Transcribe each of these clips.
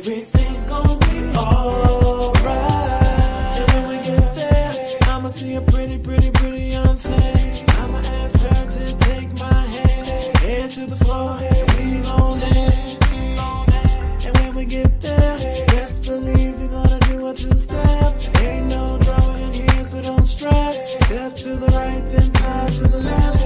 everything's gonna be alright. And when we get there, I'ma see a pretty young thing. I'ma ask her to take my hand, head to the floor, we gon' dance. And when we get there, best believe we're gonna do a two-step. Ain't no drama in here, so don't stress. Step to the right, then side to the left.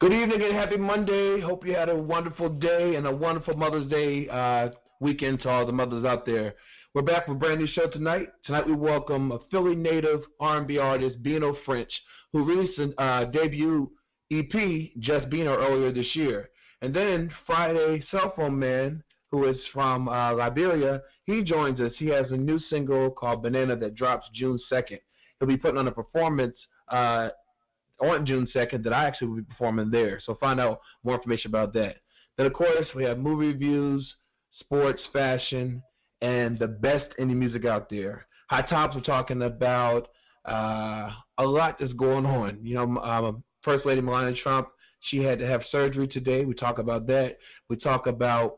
Good evening and happy Monday. Hope you had a wonderful day and a wonderful Mother's Day weekend to all the mothers out there. We're back with a brand new show tonight. Tonight we welcome a Philly native R&B artist, Beano French, who released a debut EP, Just Beano, earlier this year. And then Friday Cellphone Man, who is from Liberia, he joins us. He has a new single called Banana that drops June 2nd. He'll be putting on a performance on June 2nd that I actually will be performing there. So find out more information about that. Then, of course, we have movie reviews, sports, fashion, and the best indie music out there. Hot Tops, we're talking about a lot that's going on. You know, First Lady Melania Trump, she had to have surgery today. We talk about that. We talk about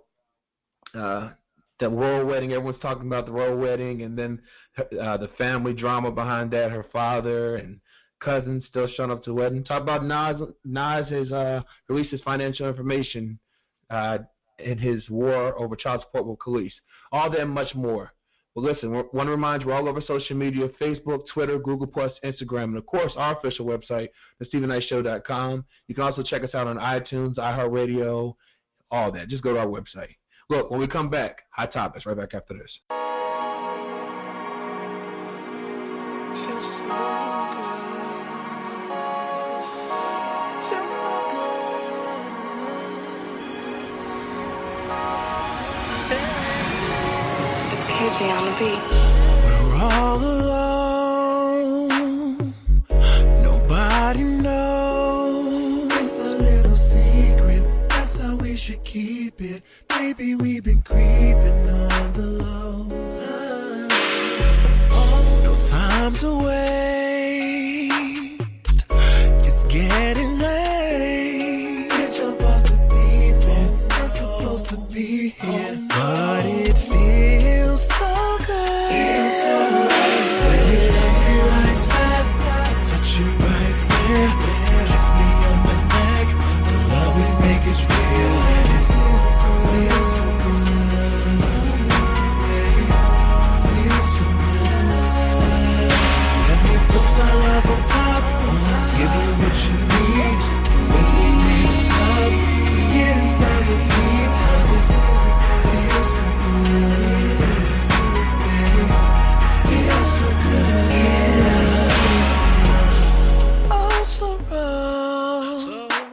the royal wedding. Everyone's talking about the royal wedding, and then the family drama behind that, her father and cousins still showing up to the wedding. Talk about Nas has released his financial information in his war over child support with police. All that and much more. Well, listen, want to remind you, we're all over social media, Facebook, Twitter, Google+, Instagram, and, of course, our official website, thestevenknightshow.com. You can also check us out on iTunes, iHeartRadio, all that. Just go to our website. Look, when we come back, Hot Topics, right back after this. Feels so good. Feels so good. It's KJ on the beat. We're all alone. Nobody knows. It's a little secret. That's how we should keep it. Maybe we've been creeping on the low. No time to waste. It's getting late. Can't jump off the deep end. Not supposed to be here, but it feels so good. Feels so right. When you love me like that, touch you right there. Kiss me on my neck. The love we make is real, and it feels so good. Feels so good. Let me put my love on top. Give you what you need. When we make love, we get inside with deep, 'cause it feels so good. Feels so good. Oh, so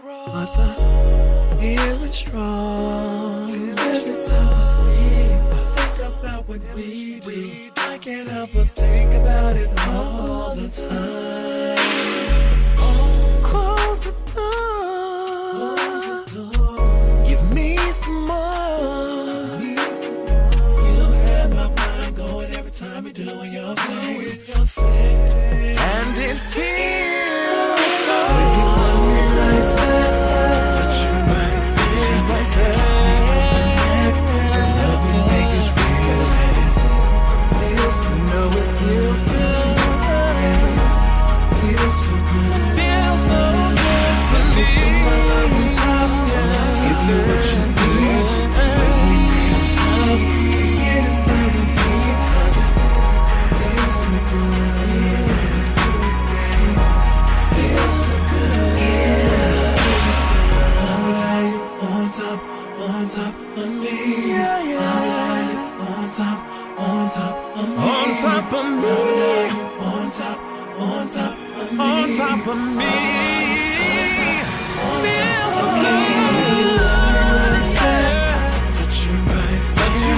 raw. But the feeling strong. Every time I see you, I think about what we did. I can't help but think about it all the time. Close the door. Give me some more. You have my mind going every time you're doing your thing. And it feels so when you love me like that, touch you right there. Kiss me on the neck. The love we make is real, and it feels so. Know it feels good. Feels so good. Feels so good to me. Put my love on top. Give you what you need. When we make love, we get inside with deep, 'cause it feels so good. Feels so good. I would have you on top of me. I would have you on top of me. On top of me. I would have you on top of me. On top of me. Feels so good. Touch you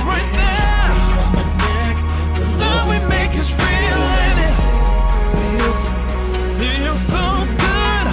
right there. Kiss me on my neck. The love we make is real, and it feels so good. Feels so good.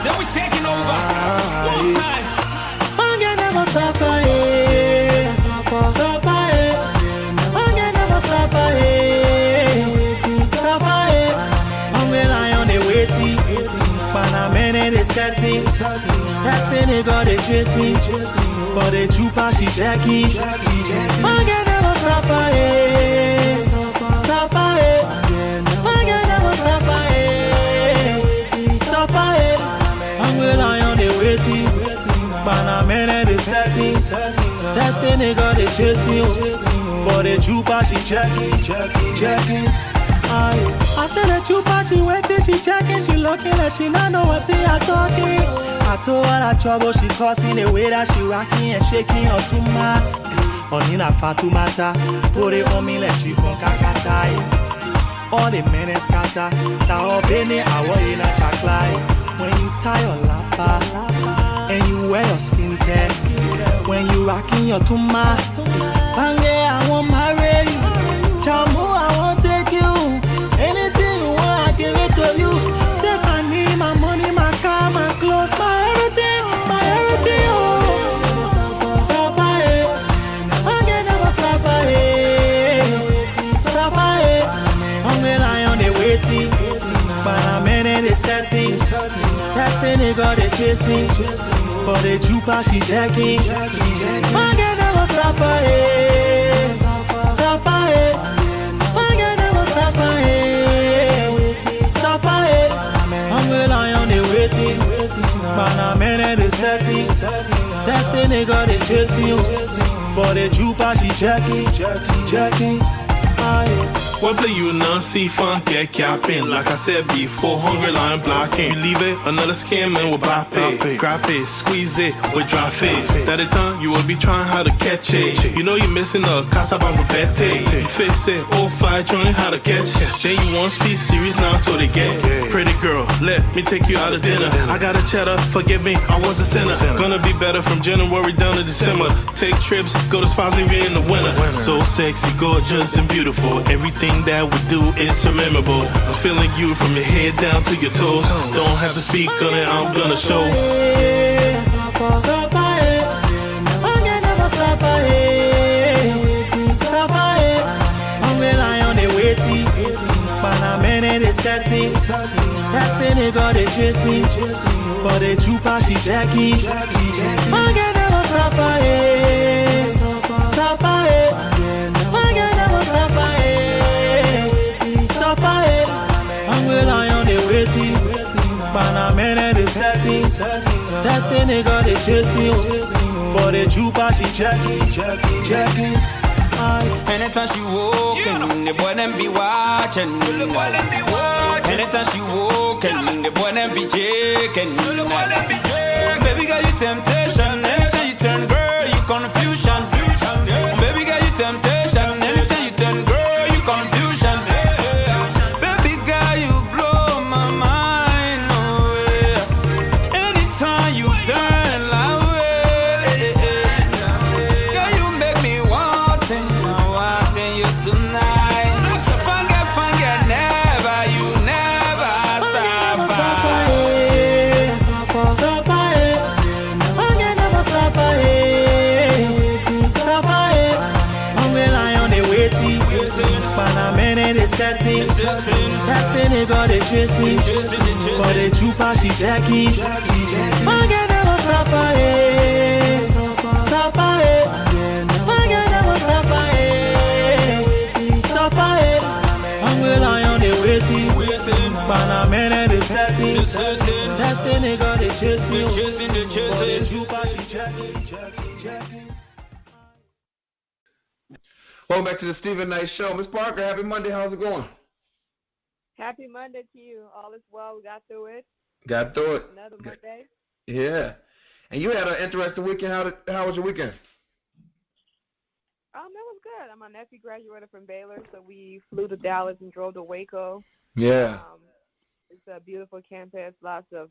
Then we taking over. One time. I'm gonna never suffer, suffer, I'm gonna never suffer, suffer, I'm relying on the waiting, but I'm in the setting, destiny got the chasing, but the trooper she jacking, I'm gonna never suffer, suffer, I'm gonna never suffer, suffer, I'm relying on the waiting. But I'm in the setting, destiny got the chasing, but the trooper she checking. I said the trooper she waiting, she checking, she looking like she not know what they are talking. I told her that trouble she causing, the way that she rocking and shaking her too mad. Onina Fatumata, put it on me like she from Kakatai. All the men is scatter, that all bene I in a chocolate. When you tie your lapa. And you wear your skin test when you rocking your tuma. One day I won't marry you, Chamu, I won't take you. Anything you want, I give it to you. Take my knee, my money, my car, my clothes, my everything, oh. Suffer, I'm gonna never suffer, suffer, I'm relying on the waiting, but I'm in the setting. Destiny got the chasing, but the trooper she jacking. I'm gonna never suffer, suffer, I'm gonna never suffer, suffer, I'm relying on the waiting, but I'm in the setting. Destiny got the chasing, but the trooper she jacking. One play you non-see funk, get capping. Like I said before, hungry line blocking. You leave it, another scamming with bop it. Grab it, squeeze it with dry face. That it done, you will be trying how to catch it. You know you're missing a casa bambete. You fix it, all five, trying how to catch it. Then you won't speak serious now till they get. Pretty girl, let me take you out of dinner. I got a cheddar, forgive me, I was a sinner. Gonna be better from January down to December. Take trips, go to spots even in the winter. So sexy, gorgeous, and beautiful. Everything that we do is so memorable. I'm feeling you from your head down to your toes. Don't have to speak on it, I'm gonna show. Suffer, I'm gonna never suffer, suffer, I'm relying on the waiting, but I'm in the setting. Destiny got the chasing, but the trooper she jacking. I'm gonna never suffer, suffer, I'm gonna never suffer. I'm relying on the waiting, but I'm in the setting. Destiny got the chasing, but the trooper she checking. Anytime she walking, the boy them be watching. Anytime she walking, the boy them be jaking. Baby girl, you temptation. Anytime you turn girl, you confusion. Baby girl, you temptation. Anytime you turn girl, you confusion. Baby girl, you blow my mind away. Anytime you turn like way, girl, you make me wanting you tonight. Forget, never, you never suffer. Suffer, I'm gonna never suffer, suffer, I'm relying on the waiting, but I'm in the setting. Destiny got the chasing, but the trooper she jacking. I'm gonna never suffer, suffer, I'm gonna never suffer, suffer, I'm relying on the waiting, but I'm in the setting. Destiny got the chasing, but the trooper she jacking. Welcome back to the Stephen Knight Show. Miss Parker, happy Monday. How's it going? Happy Monday to you. All is well. We got through it. Got through it. Another Monday. Yeah. And you had an interesting weekend. How was your weekend? That was good. My nephew graduated from Baylor, so we flew to Dallas and drove to Waco. Yeah. It's a beautiful campus. Lots of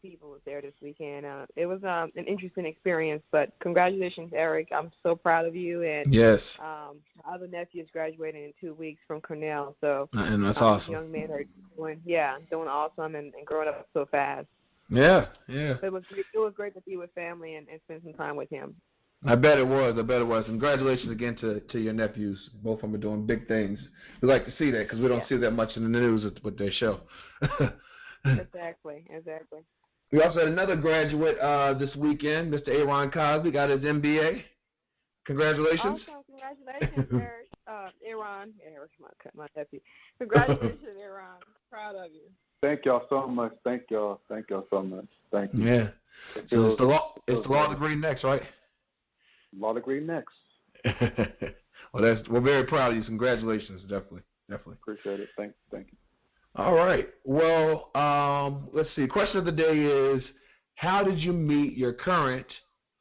people was there this weekend. It was an interesting experience, but congratulations, Eric. I'm so proud of you. And yes. I other nephew is graduating in 2 weeks from Cornell, so and that's awesome. Young men are doing awesome and growing up so fast. Yeah. It was great to be with family and spend some time with him. I bet it was. Congratulations again to your nephews. Both of them are doing big things. We like to see that because we don't see that much in the news with their show. Exactly. We also had another graduate this weekend, Mr. Aaron Cosby, got his MBA. Congratulations. Awesome. Congratulations, Eric. Aaron, my nephew. Congratulations, Aaron. Proud of you. Thank y'all so much. Thank y'all so much. Thank you. Yeah. So it's the law degree next, right? Law degree next. Well, we're very proud of you. Congratulations, definitely. Appreciate it. Thank you. All right. Well, let's see. Question of the day is, how did you meet your current,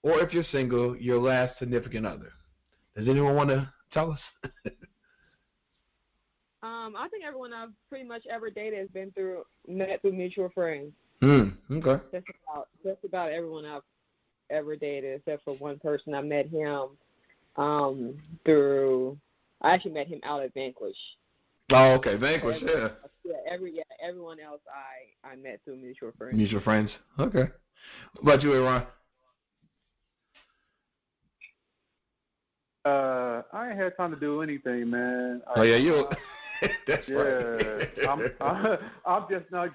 or if you're single, your last significant other? Does anyone want to tell us? I think everyone I've pretty much ever dated has been met through mutual friends. Okay. Just about everyone I've ever dated, except for one person. I met him I actually met him out at Vanquish. Oh, okay, Vanquish, Everyone else I met through mutual friends. Mutual friends. Okay. What about you, Aaron? I ain't had time to do anything, man. That's right. I'm just not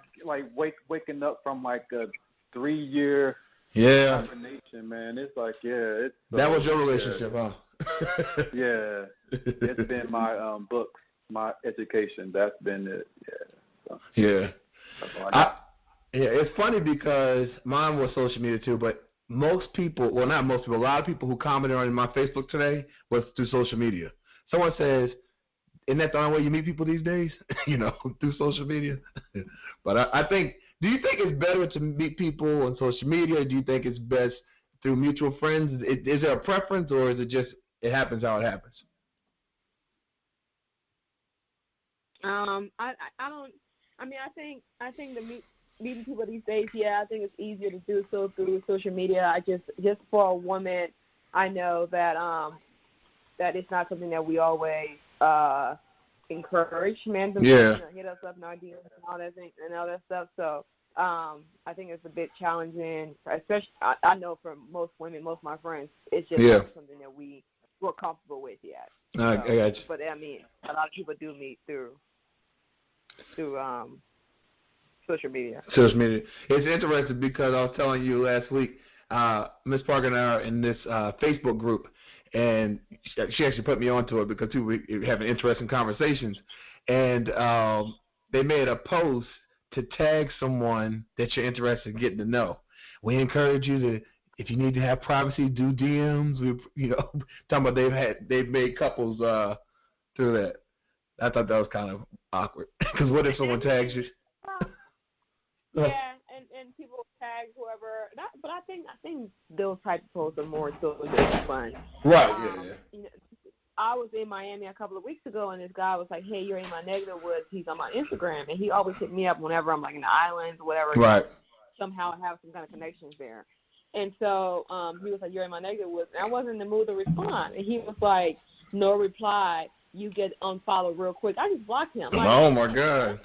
waking up from a 3-year combination, man. It's that was your relationship, huh? Yeah. It's been my books, my education. That's been it. Yeah. That's all I got. It's funny because mine was social media too, but most people, well, not most people, a lot of people who commented on my Facebook today was through social media. Someone says, isn't that the only way you meet people these days? Through social media. But I think, do you think it's better to meet people on social media? Or do you think it's best through mutual friends? Is there a preference, or is it just it happens how it happens? I think meeting people these days, I think it's easier to do so through social media. I just for a woman, I know that that it's not something that we always encourage men to hit us up in our DMs and all that stuff. So I think it's a bit challenging, especially I know for most women, most of my friends, it's just not something that we're comfortable with yet. I got you. But a lot of people do meet through social media. Social media. It's interesting because I was telling you last week, Miss Parker and I are in this Facebook group, and she actually put me onto it because we were having interesting conversations. And they made a post to tag someone that you're interested in getting to know. We encourage you to, if you need to have privacy, do DMs. Talking about they've made couples through that. I thought that was kind of awkward because what if someone tags you? Yeah, and people tag whoever. But I think those type of posts are more so just fun. Right. I was in Miami a couple of weeks ago, and this guy was like, "Hey, you're in my neck of the woods." He's on my Instagram, and he always hit me up whenever I'm in the islands or whatever. Right. Somehow I have some kind of connections there. And so he was like, "You're in my neck of the woods," and I wasn't in the mood to respond. And he was like, "No reply. You get unfollowed real quick." I just blocked him. Oh my God.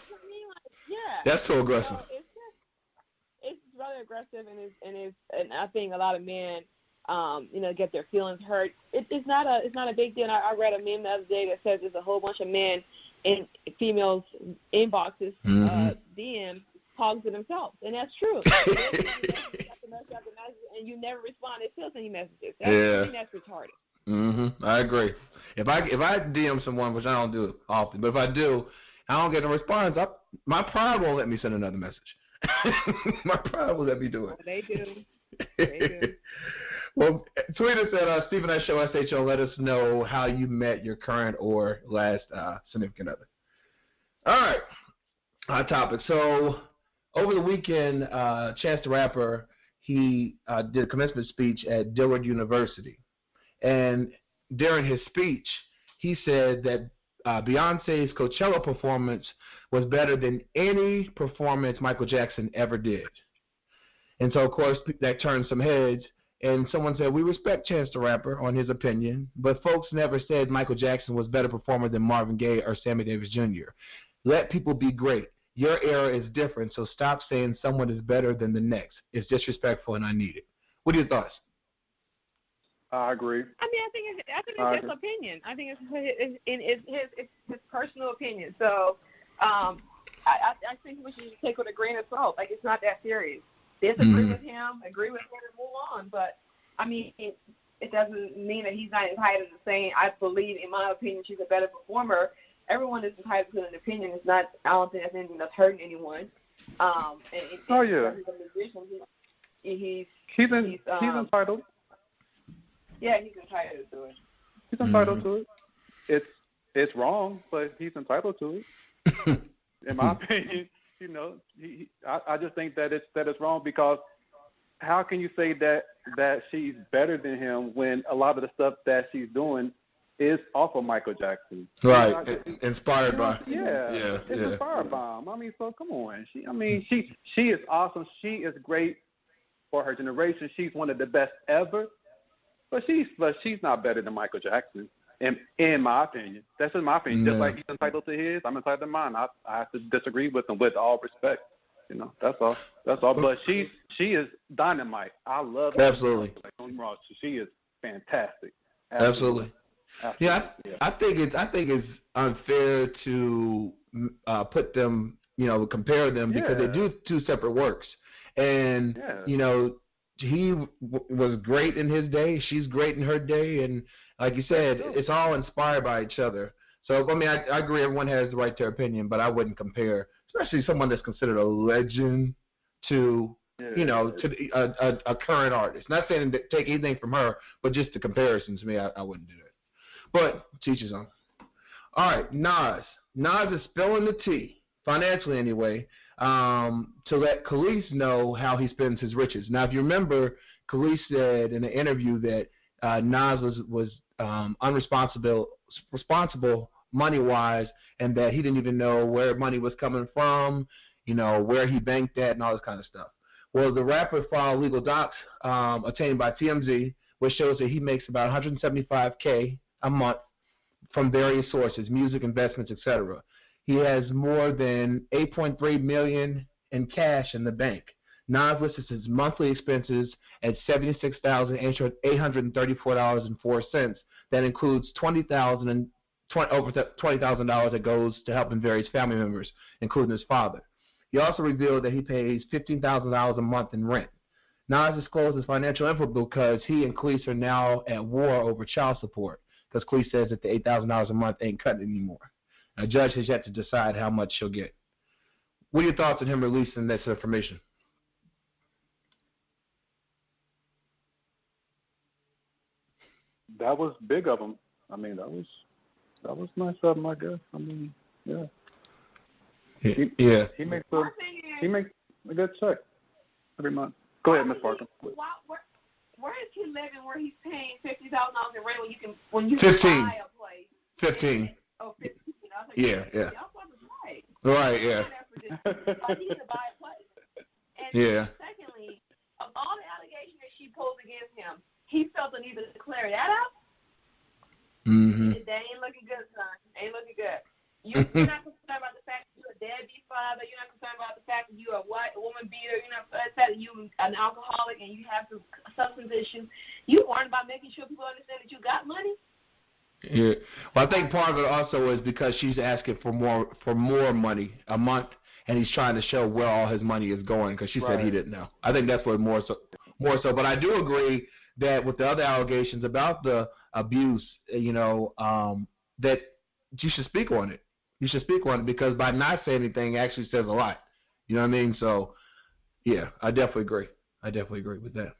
That's so aggressive. So it's rather aggressive, and I think a lot of men, get their feelings hurt. It's not a big deal. I read a meme the other day that says there's a whole bunch of men in females' inboxes, DM, talking to themselves, and that's true. And you never respond. They still send you messages. I think that's retarded. I agree. If I DM someone, which I don't do often, but if I do, I don't get a response. My pride won't let me send another message. My pride will let me do it. They do. Well, tweet us at Stephen S. Show, SHO. Let us know how you met your current or last significant other. All right. Hot topic. So, over the weekend, Chance the Rapper, he did a commencement speech at Dillard University. And during his speech, he said that Beyonce's Coachella performance was better than any performance Michael Jackson ever did. And so, of course, that turned some heads. And someone said, we respect Chance the Rapper on his opinion, but folks never said Michael Jackson was a better performer than Marvin Gaye or Sammy Davis Jr. Let people be great. Your era is different, so stop saying someone is better than the next. It's disrespectful, and I need it. What are your thoughts? I agree. I mean, I think it's his opinion. I think it's his personal opinion. So I think we should take it with a grain of salt. Like, it's not that serious. Disagree with him, agree with him, and move on. But, I mean, it doesn't mean that he's not entitled to saying, I believe, in my opinion, she's a better performer. Everyone is entitled to an opinion. It's not, I don't think that's anything that's hurting anyone. He's a musician. He's entitled. Yeah, he's entitled to it. He's entitled to it. It's wrong, but he's entitled to it. In my opinion, you know, I just think that it's wrong, because how can you say that she's better than him when a lot of the stuff that she's doing is off of Michael Jackson? Right, inspired by. Yeah, it's inspired by him. I mean, so come on. She is awesome. She is great for her generation. She's one of the best ever. But she's not better than Michael Jackson, in my opinion. That's just my opinion. Just like he's entitled to his, I'm entitled to mine. I have to disagree with him with all respect. You know, that's all. But she is dynamite. I love her. Absolutely. She is fantastic. Absolutely. Yeah, I think it's unfair to put them, you know, compare them, because they do two separate works. And, you know, he was great in his day. She's great in her day. And like you said, it's all inspired by each other. So, I mean, I agree everyone has the right to their opinion, but I wouldn't compare, especially someone that's considered a legend to, you know, to a current artist. Not saying that take anything from her, but just the comparison to me, I wouldn't do that. But teach his own. All right, Nas. Nas is spilling the tea, financially anyway, to let Khalees know how he spends his riches. Now, if you remember, Khalees said in an interview that Nas was responsible money-wise, and that he didn't even know where money was coming from, you know, where he banked at, and all this kind of stuff. Well, the rapper filed legal docs obtained by TMZ, which shows that he makes about $175K a month from various sources, music, investments, etc. He has more than $8.3 million in cash in the bank. Nas lists his monthly expenses at $76,834.04. That includes $20,000 that goes to helping various family members, including his father. He also revealed that he pays $15,000 a month in rent. Nas disclosed his financial info because he and Khalees are now at war over child support, because Khalees says that the $8,000 a month ain't cutting anymore. A judge has yet to decide how much she'll get. What are your thoughts on him releasing this information? That was big of him. I mean, that was nice of him, I guess. I mean, yeah. He makes a good check every month. Go ahead, Ms. Parker. Where is he living where he's paying $50,000 in rent when you 15. can buy a place? 15. Oh, 15. Yeah. Right, yeah. He needs to buy a place. And secondly, of all the allegations that she posed against him, he felt the need to clear that up. Mm-hmm. That ain't looking good, son. Ain't looking good. You're not concerned about the fact that you're a deadbeat father. You're not concerned about the fact that you're a woman beater. You're not concerned that you're an alcoholic and you have some substance issues. You're worried about making sure people understand that you got money. Yeah. Well, I think part of it also is because she's asking for more money a month, and he's trying to show where all his money is going, because she said he didn't know. I think that's what more so. But I do agree that with the other allegations about the abuse, you know, that you should speak on it. You should speak on it, because by not saying anything actually says a lot. You know what I mean? So, yeah, I definitely agree. With that.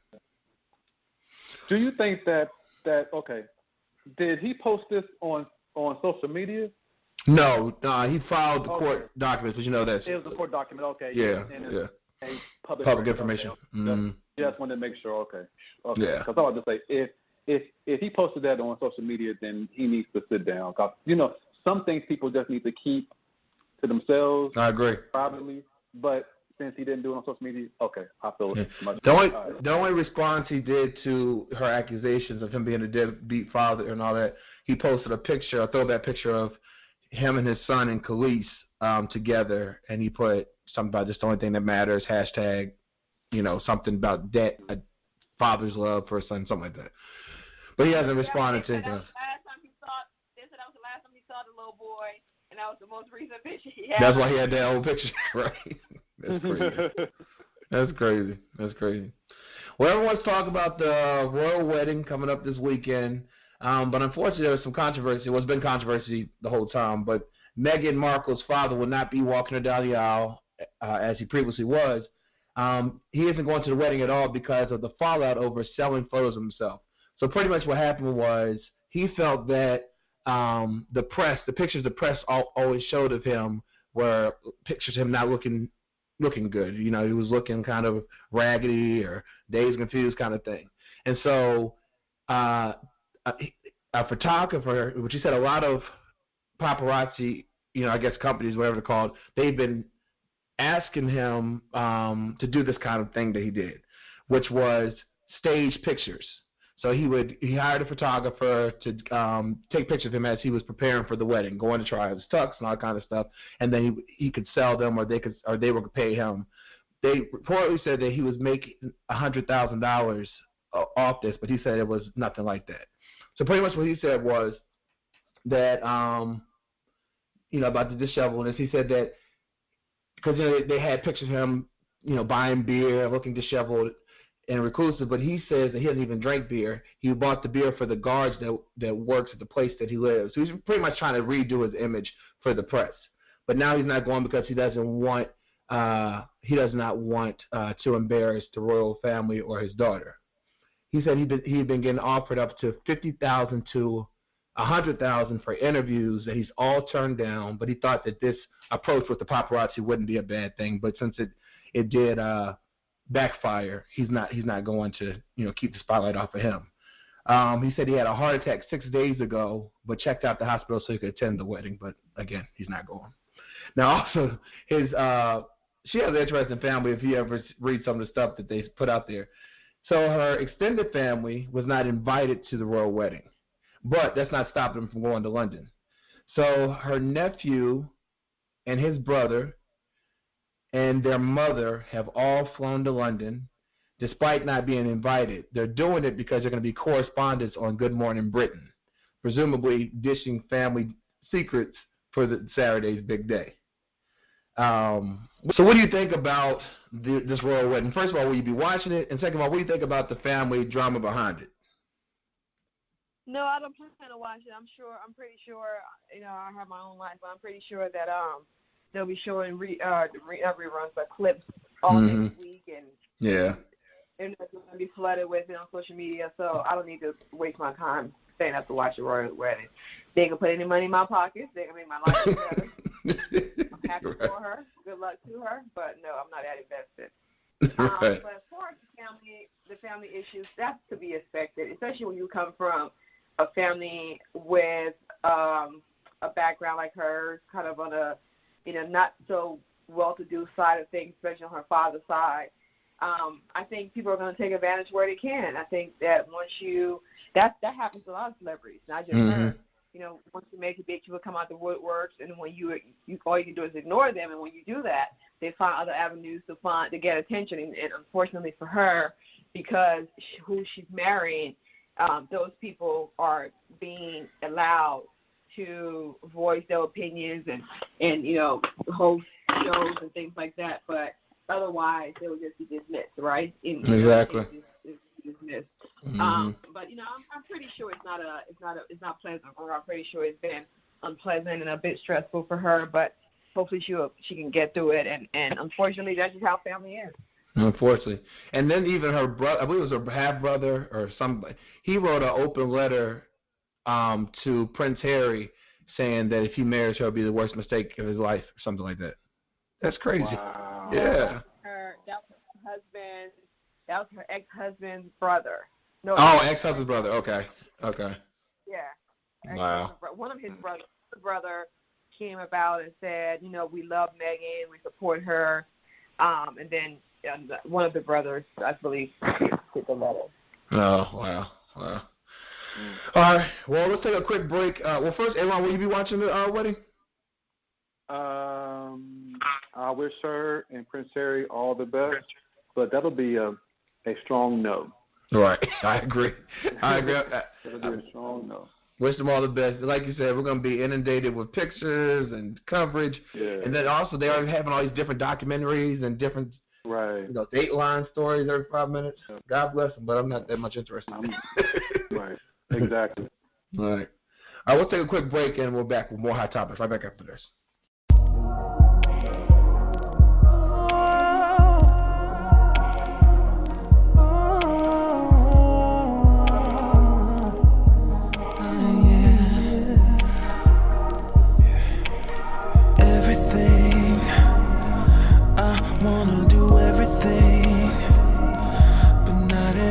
Do you think that okay, did he post this on social media? No, he filed the court documents, but you know that's... It was a court document, okay. Yeah. Public information. Okay. Mm-hmm. Just wanted to make sure, okay. Yeah. Because I was to say, if he posted that on social media, then he needs to sit down. Because, you know, some things people just need to keep to themselves. I agree. Privately. But since he didn't do it on social media, okay, I feel much better. The only response he did to her accusations of him being a deadbeat father and all that, he posted a throwback picture of him and his son and Khalees together, and he put something about just the only thing that matters, hashtag, something about debt, a father's love for a son, something like that. But he hasn't responded to anything else. They said that was the last time he saw the little boy, and that was the most recent picture he had. That's why he had that old picture, right? That's crazy. That's crazy. Well, everyone's talking about the royal wedding coming up this weekend, but unfortunately there was some controversy. Well, it's been controversy the whole time, but Meghan Markle's father will not be walking her down the aisle as he previously was. He isn't going to the wedding at all because of the fallout over selling photos of himself. So pretty much what happened was he felt that the pictures the press always showed of him were pictures of him not looking good. He was looking kind of raggedy or dazed, confused kind of thing. And so a photographer, which he said a lot of paparazzi, I guess companies, whatever they're called, they've been asking him to do this kind of thing that he did, which was stage pictures. So he hired a photographer to take pictures of him as he was preparing for the wedding, going to try his tux and all that kind of stuff, and then he could sell them, or they were pay him. They reportedly said that he was making $100,000 off this, but he said it was nothing like that. So pretty much what he said was that about the dishevelness. He said that because they had pictures of him, buying beer, looking disheveled and reclusive, but he says that he doesn't even drink beer. He bought the beer for the guards that works at the place that he lives. So he's pretty much trying to redo his image for the press. But now he's not going because he does not want to embarrass the royal family or his daughter. He said he'd been getting offered up to $50,000 to $100,000 for interviews that he's all turned down. But he thought that this approach with the paparazzi wouldn't be a bad thing. But since it did backfire, he's not going to keep the spotlight off of him. He said he had a heart attack 6 days ago, but checked out the hospital so he could attend the wedding. But again, he's not going. Now also she has an interesting family if you ever read some of the stuff that they put out there. So her extended family was not invited to the royal wedding, but that's not stopping them from going to London. So her nephew and his brother and their mother have all flown to London despite not being invited. They're doing it because they're going to be correspondents on Good Morning Britain, presumably dishing family secrets for Saturday's big day. So what do you think about this royal wedding? First of all, will you be watching it? And second of all, what do you think about the family drama behind it? No, I don't plan to watch it. I'm pretty sure, I have my own life, but I'm pretty sure that they'll be showing reruns, but clips all next week, and it's going to be flooded with it on social media. So I don't need to waste my time staying up to watch the royal wedding. They ain't gonna put any money in my pockets. They gonna make my life better. I'm happy for her. Good luck to her, but no, I'm not that invested. Right. But as far as the family issues, that's to be expected, especially when you come from a family with a background like hers, kind of on a not so well-to-do side of things, especially on her father's side. I think people are going to take advantage where they can. I think that once that happens to a lot of celebrities, not just her. Once you make it big, people come out the woodworks, and when you all you can do is ignore them. And when you do that, they find other avenues to get attention. And unfortunately for her, because who she's marrying, those people are being allowed to voice their opinions and host shows and things like that. But otherwise, they will just be dismissed, right? Exactly. Dismissed. But I'm pretty sure it's not pleasant for her. I'm pretty sure it's been unpleasant and a bit stressful for her. But hopefully she can get through it. And unfortunately, that's just how family is. Unfortunately, and then even her brother, I believe it was her half brother or somebody, he wrote an open letter to Prince Harry saying that if he marries her, it'll be the worst mistake of his life or something like that. That's crazy. Wow. Yeah. That was her ex-husband's brother. No. Oh, ex-husband's brother. Okay. Yeah. Wow. One of his brother came about and said, we love Meghan, we support her, And then one of the brothers, I believe, did the letter. Oh, wow. All right. Well, let's take a quick break. Well, first, Aaron, will you be watching the wedding? I wish her and Prince Harry all the best, but that'll be a strong no. Right. I agree. That'll be a strong no. Wish them all the best. Like you said, we're going to be inundated with pictures and coverage. Yeah. And then also they are having all these different documentaries and different Dateline stories every 5 minutes. God bless them, but I'm not that much interested. Right. Exactly. All right. All right, we'll take a quick break and we're back with more hot topics right back after this.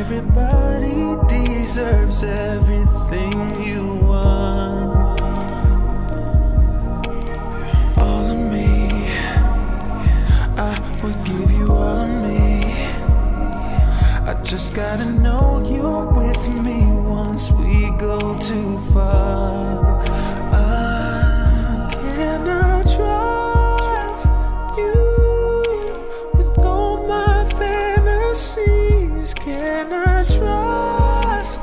Everybody deserves everything you want. All of me, I would give you all of me. I just gotta know you're with me once we go too far. I cannot trust you with all my fantasies. Can I trust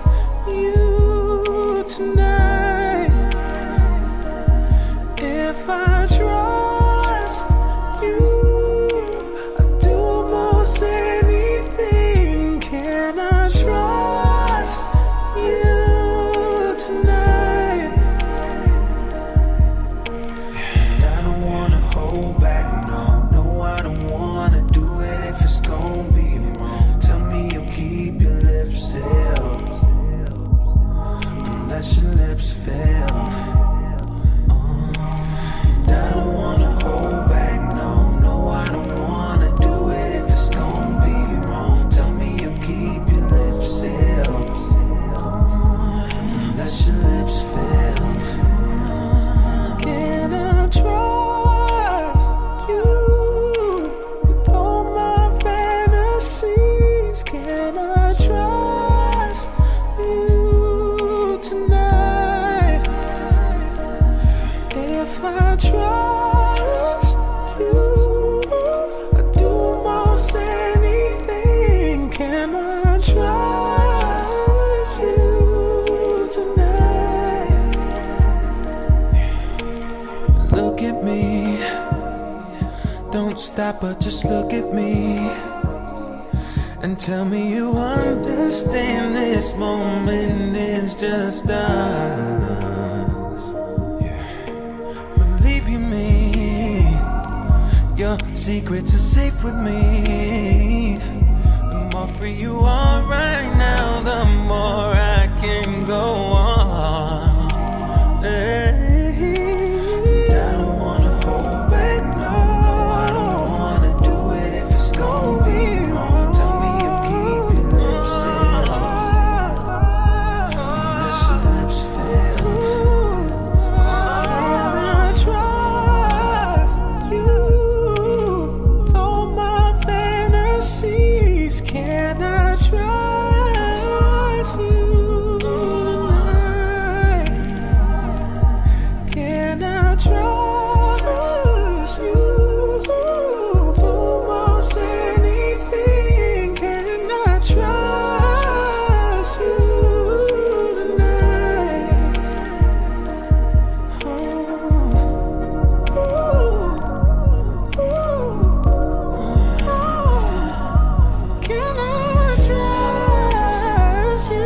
you tonight? If I trust you, I'd do almost anything. Can I trust you tonight? And I don't wanna hold back, no, I don't wanna do it if it's gonna be wrong. Tell me you'll keep your lips sealed, unless your lips fail. And I don't wanna hold back, no, I don't wanna do it if it's gonna be wrong. Tell me you'll keep your lips sealed, unless your lips fail. Can I trust you with all my fantasies? Can I trust you tonight? If I trust you, I'd do almost anything. Can I trust you tonight? Look at me, don't stop but just look at me and tell me you understand this moment is just us. Believe you me, your secrets are safe with me. The more free you are right now, the more I can go on. I don't wanna hold back, no, I don't wanna do it if it's gonna be wrong. Tell me you'll keep your lips sealed, unless your lips fail. Can I trust you? All my fantasies. Can I trust you tonight? Can I trust you? Almost anything. Can I trust you tonight? Can I trust you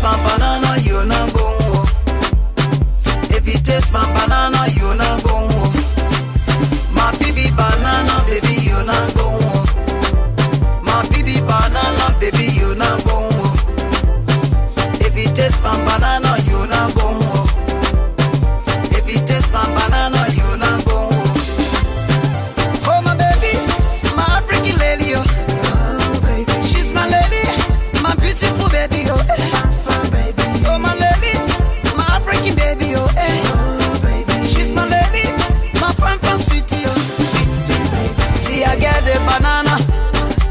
my banana, you not go home. If you taste my banana, you not go home. My baby banana, baby, you not go home. My baby banana, baby, you not go home. If you taste my banana, you not go home. If you taste my banana, you not go home. Oh my baby, my African lady, oh baby, she's my lady, my beautiful baby, oh baby. Oh my lady, my African baby, oh baby, she's my lady, my fun sweetie, oh sweet baby. See I get the banana,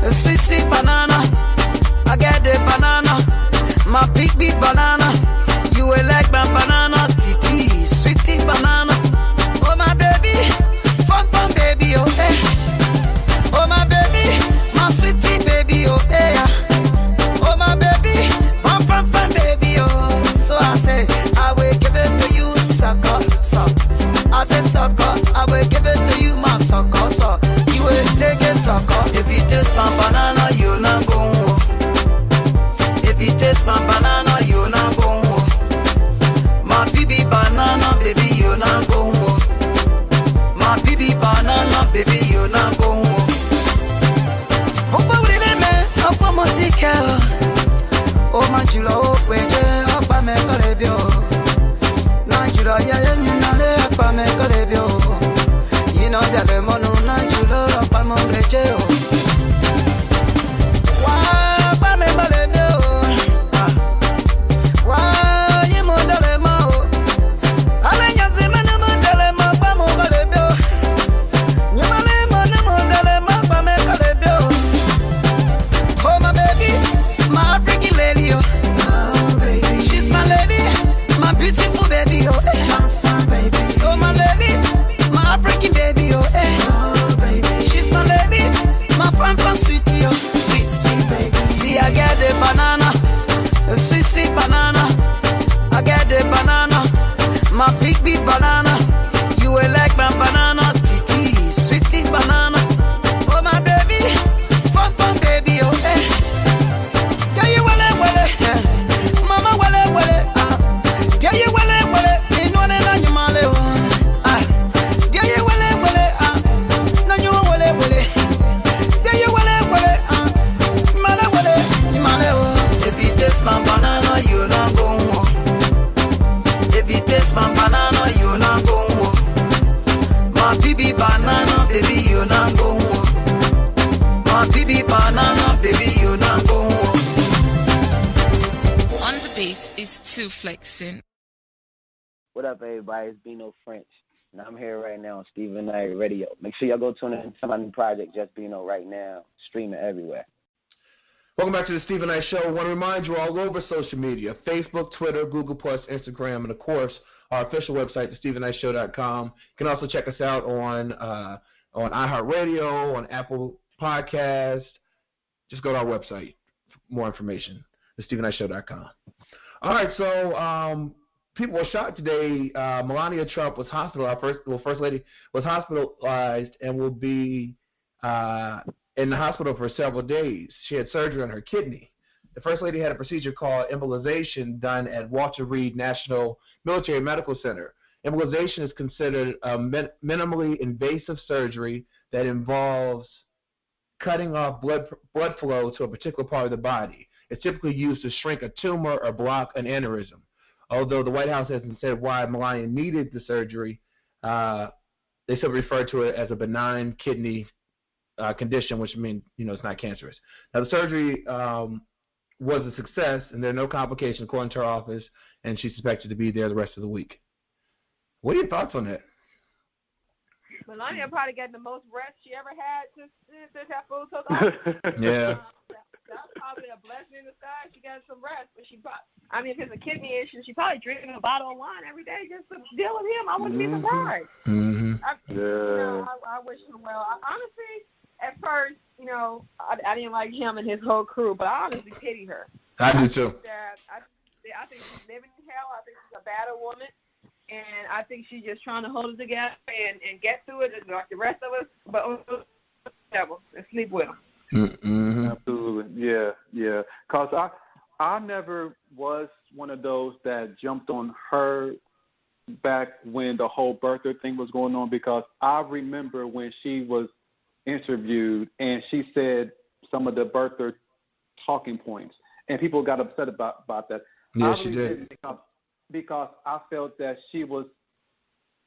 a sweet banana. I get the banana, my big banana. You will like my banana, titi, sweetie banana. Oh my baby, fun baby, oh eh. Oh my baby, my sweetie baby, oh eh. Oh my baby, my fun baby, oh. So I say, I will give it to you, sucker, sucker. I say sucker, I will give it to you, my sucker, so you will take it, sucker. If you taste my banana, you not go home. If you taste my banana, you not go home. My baby banana, baby, you not go home. My baby banana, baby, you not go home. Oh my jula, oh peje, oh pa me kalebio. Na jula ya ya ni na le pa me kalebio. You know that the mono na jula pa mo bleche oh. Wa pa me kalebio. Wa ye mo dale ma oh. Ale nya se me na mo dale ma pa mo kalebio. Ni ma le mo na mo dale ma pa me kalebio. Oh my baby, my African lady, oh baby, she's my lady, my beautiful baby, oh baby. Oh my lady, my African baby, oh baby, she's my lady, my fun sweetie, oh sweet baby. See I get the banana, a sweet banana. I get the banana, my big banana. You will like my banana, titi, sweetie banana. Oh my baby, fun baby, oh eh. Mama wale ah, dia ye wale ino ne na nyumale oh ah, dia ye wale ah, na nyuma wale dia ye wale ah, male oh. If you taste my banana, you not go home. If you taste my banana, you not go home. My baby banana, baby, you not go home. My baby banana, baby, you not go home. On the beat is Too Flexing. What up, everybody? It's Beano French, and I'm here right now on Stephen Knight Radio. Make sure y'all go tune in to my new project, Just Beano, right now, streaming everywhere. Welcome back to the Stephen Knight Show. I want to remind you, we're all over social media: Facebook, Twitter, Google+, Instagram, and of course our official website, thestephenknightshow.com. You can also check us out on iHeartRadio, on Apple Podcasts. Just go to our website for more information, thestephenknightshow.com. All right, so people were shocked today. Melania Trump was hospitalized. First Lady was hospitalized and will be in the hospital for several days. She had surgery on her kidney. The First Lady had a procedure called embolization done at Walter Reed National Military Medical Center. Embolization is considered a minimally invasive surgery that involves cutting off blood flow to a particular part of the body. It's typically used to shrink a tumor or block an aneurysm. Although the White House hasn't said why Melania needed the surgery, they still refer to it as a benign kidney condition, which means it's not cancerous. Now the surgery was a success, and there are no complications according to her office, and she's expected to be there the rest of the week. What are your thoughts on that? Melania probably got the most rest she ever had since that fool took off. Yeah. That's probably a blessing in disguise. She got some rest, but if it's a kidney issue, she probably drinking a bottle of wine every day just to deal with him. I wouldn't be surprised. Mm-hmm. I wish him well. Honestly, at first, I didn't like him and his whole crew, but I honestly pity her. I do too. I think she's living in hell. I think she's a battered woman. And I think she's just trying to hold it together and get through it like the rest of us, but devil and sleep with him. Mm-hmm. Absolutely, yeah. Cause I never was one of those that jumped on her back when the whole birther thing was going on, because I remember when she was interviewed and she said some of the birther talking points, and people got upset about that. Yeah, I she did. Because I felt that she was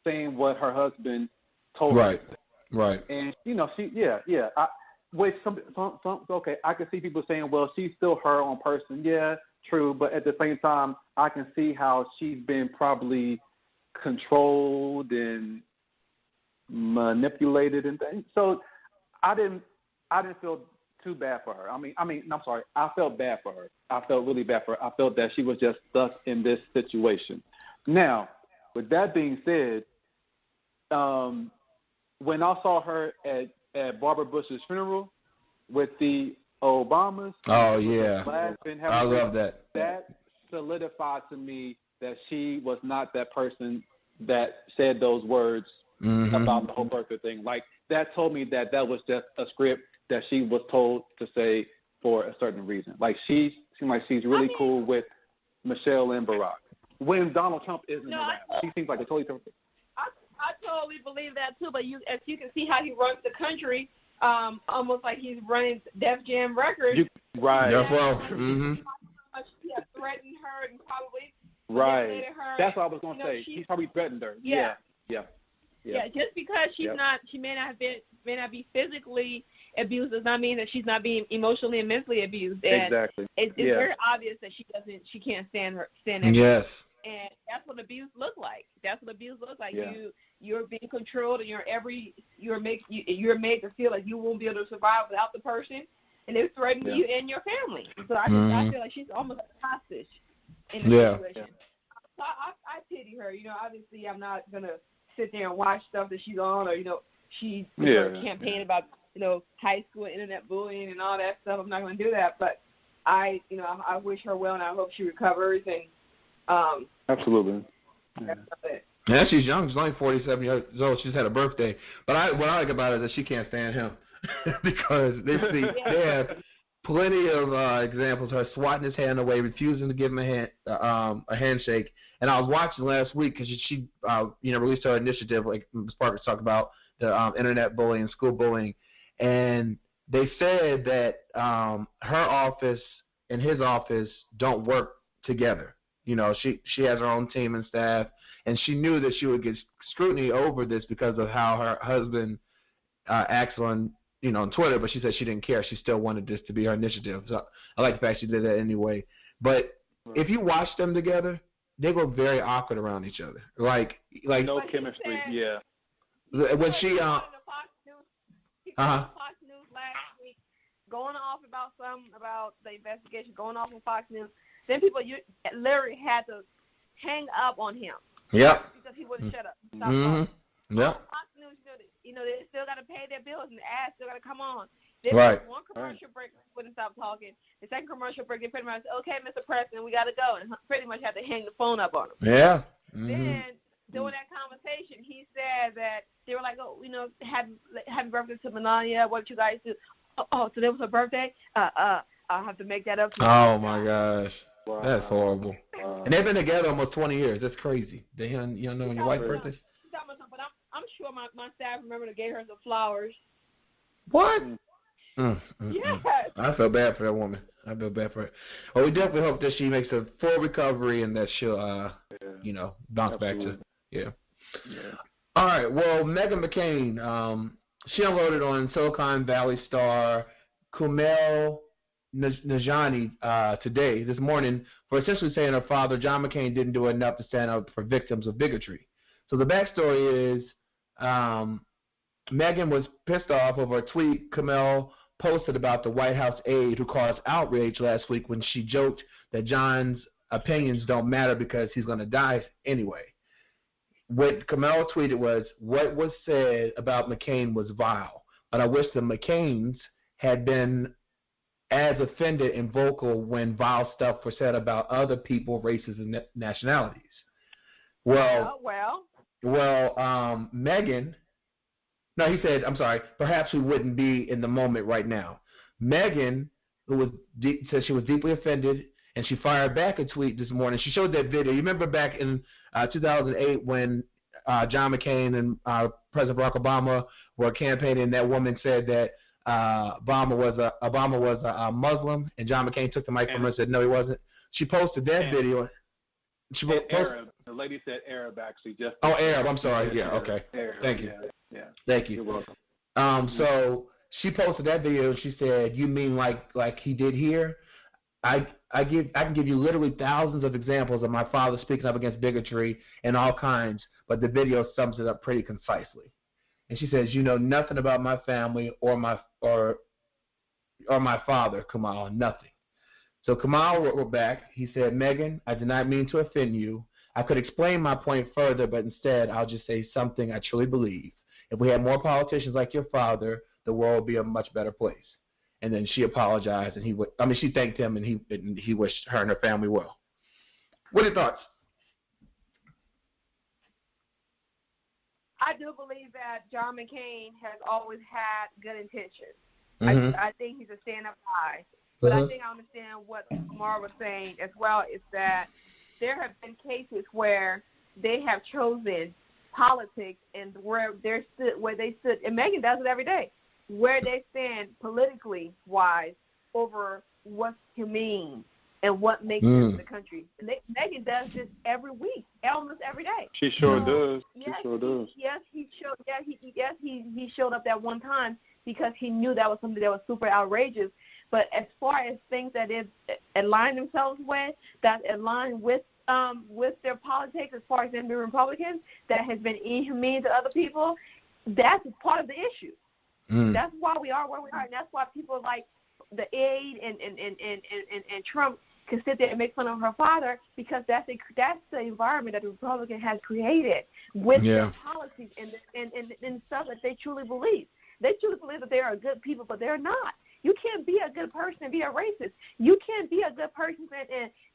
saying what her husband told her. Right. Right. And okay, I can see people saying, well, she's still her own person. Yeah, true. But at the same time, I can see how she's been probably controlled and manipulated and things. So I didn't feel too bad for her. I felt bad for her. I felt really bad for her. I felt that she was just stuck in this situation. Now, with that being said, when I saw her at Barbara Bush's funeral with the Obamas, oh yeah, I love that. That solidified to me that she was not that person that said those words about the whole birther thing. Like, that told me that was just a script that she was told to say for a certain reason. Like, she seems like she's really cool with Michelle and Barack. When Donald Trump isn't around, she seems like a totally different. I totally believe that too, but as you can see how he runs the country, almost like he's running Def Jam Records. Right. That's well. He has threatened her and probably right. Her. That's what I was going to say. He's probably threatened her. Yeah. Just because she may not be physically abused does not mean that she's not being emotionally and mentally abused. And exactly. It's very obvious that she can't stand everything. Yes. And that's what abuse looks like. Yeah. You're being controlled, and you're made to feel like you won't be able to survive without the person, and they're threatening you and your family. So I feel like she's almost like a hostage in this situation. So I pity her. Obviously I'm not gonna sit there and watch stuff that she's on, or she's campaigning about high school internet bullying and all that stuff. I'm not gonna do that, but I wish her well, and I hope she recovers. And absolutely. Yeah, she's young. She's only 47 years old. She's had a birthday. But what I like about it is that she can't stand him because they have plenty of examples of her swatting his hand away, refusing to give him a handshake. And I was watching last week because she released her initiative, like Ms. Parker's talking about, the internet bullying, school bullying. And they said that her office and his office don't work together. She has her own team and staff, and she knew that she would get scrutiny over this because of how her husband acts on Twitter, but she said she didn't care. She still wanted this to be her initiative. So I like the fact she did that anyway. But if you watch them together, they go very awkward around each other. Like no chemistry. Yeah. When she Fox News last week, going off about the investigation, going off on Fox News. Then people literally had to hang up on him. Yep. Because he wouldn't shut up. Stop talking. Yep. Fox News, they still got to pay their bills, and the ads still got to come on. One commercial break, wouldn't stop talking. The second commercial break, they pretty much said, okay, Mr. President, we got to go. And pretty much had to hang the phone up on him. Yeah. Then, during that conversation, he said that they were like, happy birthday to Melania. What did you guys do? Oh, so there was her birthday? I'll have to make that up. Oh, my gosh. Wow. That's horrible. And they've been together almost 20 years. That's crazy. You don't know when your wife's birthday? But I'm sure my staff remember to gave her some flowers. What? Yes. I feel bad for that woman. I feel bad for her. Well, we definitely hope that she makes a full recovery and that she'll, bounce back to, All right. Well, Meghan McCain, she unloaded on Silicon Valley star Kumail Nanjiani this morning, for essentially saying her father, John McCain, didn't do enough to stand up for victims of bigotry. So the backstory is Meghan was pissed off over a tweet Kumail posted about the White House aide who caused outrage last week when she joked that John's opinions don't matter because he's going to die anyway. What Kumail tweeted was, what was said about McCain was vile, but I wish the McCains had been as offended and vocal when vile stuff was said about other people, races, and nationalities. Meghan, no, he said, I'm sorry, perhaps we wouldn't be in the moment right now. Meghan, who said she was deeply offended And she fired back a tweet this morning. She showed that video. You remember back in 2008 when John McCain and President Barack Obama were campaigning, that woman said that Obama was a Muslim, and John McCain took the mic from her and said no, he wasn't. She posted that video. She Arab. The lady said Arab, actually. Just Arab. I'm sorry. Yeah. Okay. Arab, Thank you. Yeah. Thank you. You're welcome. So she posted that video, and she said, "You mean like he did here?" I can give you literally thousands of examples of my father speaking up against bigotry and all kinds, but the video sums it up pretty concisely. And she says, "You know nothing about my family or my father, Kamal, nothing." So Kamal wrote back. He said, "Megan, I did not mean to offend you. I could explain my point further, but instead I'll just say something I truly believe. If we had more politicians like your father, the world would be a much better place." And then she apologized, and she thanked him, and he wished her and her family well. What are your thoughts? I do believe that John McCain has always had good intentions. Mm-hmm. I think he's a stand-up guy. But I think I understand what Kamar was saying as well, is that there have been cases where they have chosen politics and where they stood, and Megan does it every day, where they stand politically wise over what's humane and what makes sense in the country. And Megan does this every week, almost every day. She sure does. Yes, she sure does. Yes, he showed. He showed up that one time because he knew that was something that was super outrageous. But as far as things that they align themselves with, that align with their politics, as far as them being Republicans, that has been inhumane to other people, that's part of the issue. That's why we are where we are, and that's why people like the aide and Trump can sit there and make fun of her father, because that's the environment that the Republican has created with their policies and stuff that they truly believe. They truly believe that they are good people, but they're not. You can't be a good person and be a racist. You can't be a good person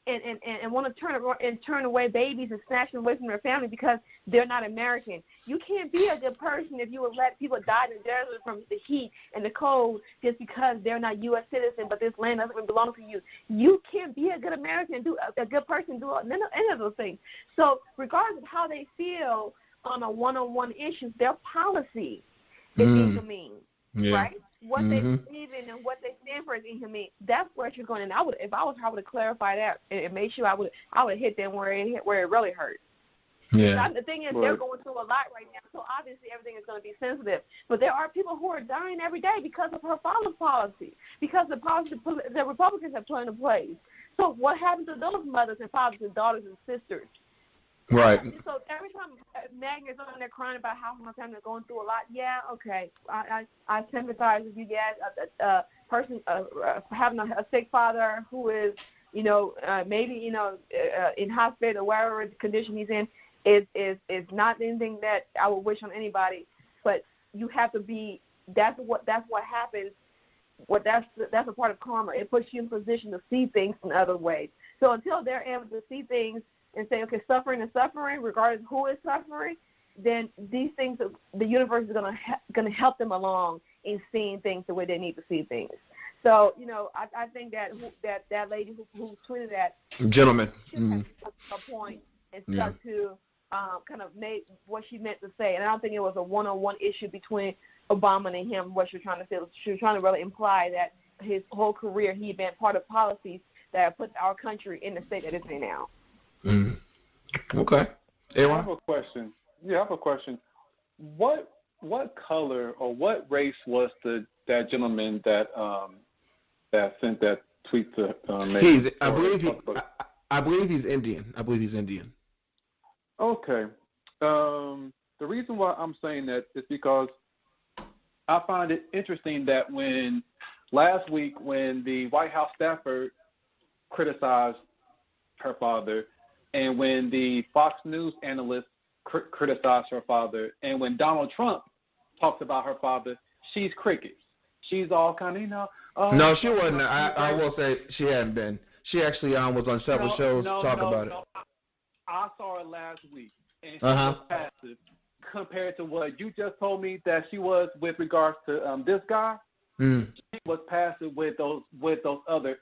and want to turn away babies and snatch them away from their family because they're not American. You can't be a good person if you would let people die in the desert from the heat and the cold just because they're not U.S. citizens, but this land doesn't belong to you. You can't be a good American and do a good person and do any of those things. So regardless of how they feel on a one-on-one issue, their policy is inhumane, right? What they believe in and what they stand for is inhumane. That's where you're going. And if I was her, I would have clarified that and made sure I would hit them where it really hurt. Yeah. The thing is, they're going through a lot right now, so obviously everything is going to be sensitive. But there are people who are dying every day because of her father's policy, because the policy the Republicans have put into place. So what happens to those mothers and fathers and daughters and sisters? Right. So every time Megan is on there crying about how her family is going through a lot, okay, I sympathize with you guys. A person having a sick father who is, maybe in hospital or wherever the condition he's in is not anything that I would wish on anybody. But you have to be. That's what happens. That's a part of karma. It puts you in position to see things in other ways. So until they're able to see things and say, okay, suffering is suffering, regardless of who is suffering, then these things, the universe is going to help them along in seeing things the way they need to see things. So, I think that lady who tweeted that gentleman should have a point and stuck to kind of made what she meant to say. And I don't think it was a one-on-one issue between Obama and him. What she was trying to say, she was trying to really imply that his whole career he'd been part of policies that have put our country in the state that it's in now. Okay. I have a question. Yeah, I have a question. What color or what race was that gentleman that sent that tweet to Megan? I believe he's Indian. Okay. The reason why I'm saying that is because I find it interesting that when last week when the White House staffer criticized her father, and when the Fox News analyst criticized her father, and when Donald Trump talks about her father, she's crickets. She's all kind of, no, she wasn't. I will say she hadn't been. She actually was on several shows talking about it. I saw her last week, and she was passive compared to what you just told me that she was with regards to this guy. She was passive with those other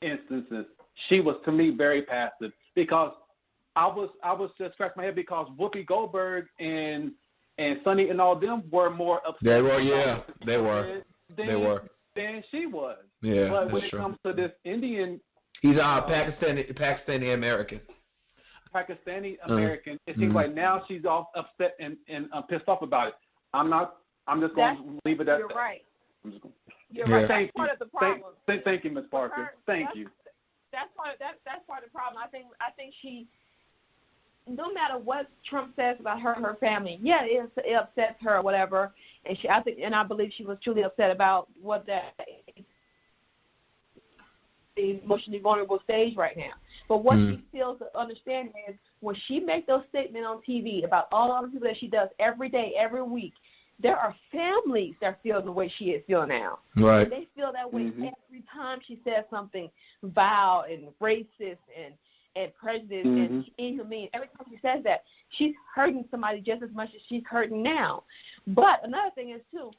instances. she was, to me, very passive because I was just scratching my head because Whoopi Goldberg and Sonny and all them were more upset. They were, yeah. They were. Than she was. Yeah, but when it comes to this Indian, he's Pakistani American. Pakistani American. It seems like now she's all upset and pissed off about it. I'm just going to leave it at that. You're right. You're right. Thank That's part of the problem. Thank you, Ms. Parker. Thank you. That's part of the problem. I think she, no matter what Trump says about her family, yeah, it upsets her or whatever, and I believe she was truly upset about what the emotionally vulnerable stage right now. But what she feels to understand is when she makes those statements on TV about all the people that she does every day, every week, there are families that feel the way she is feeling now. Right. And they feel that way every time she says something vile and racist and prejudiced and inhumane. Every time she says that, she's hurting somebody just as much as she's hurting now. But another thing is, too,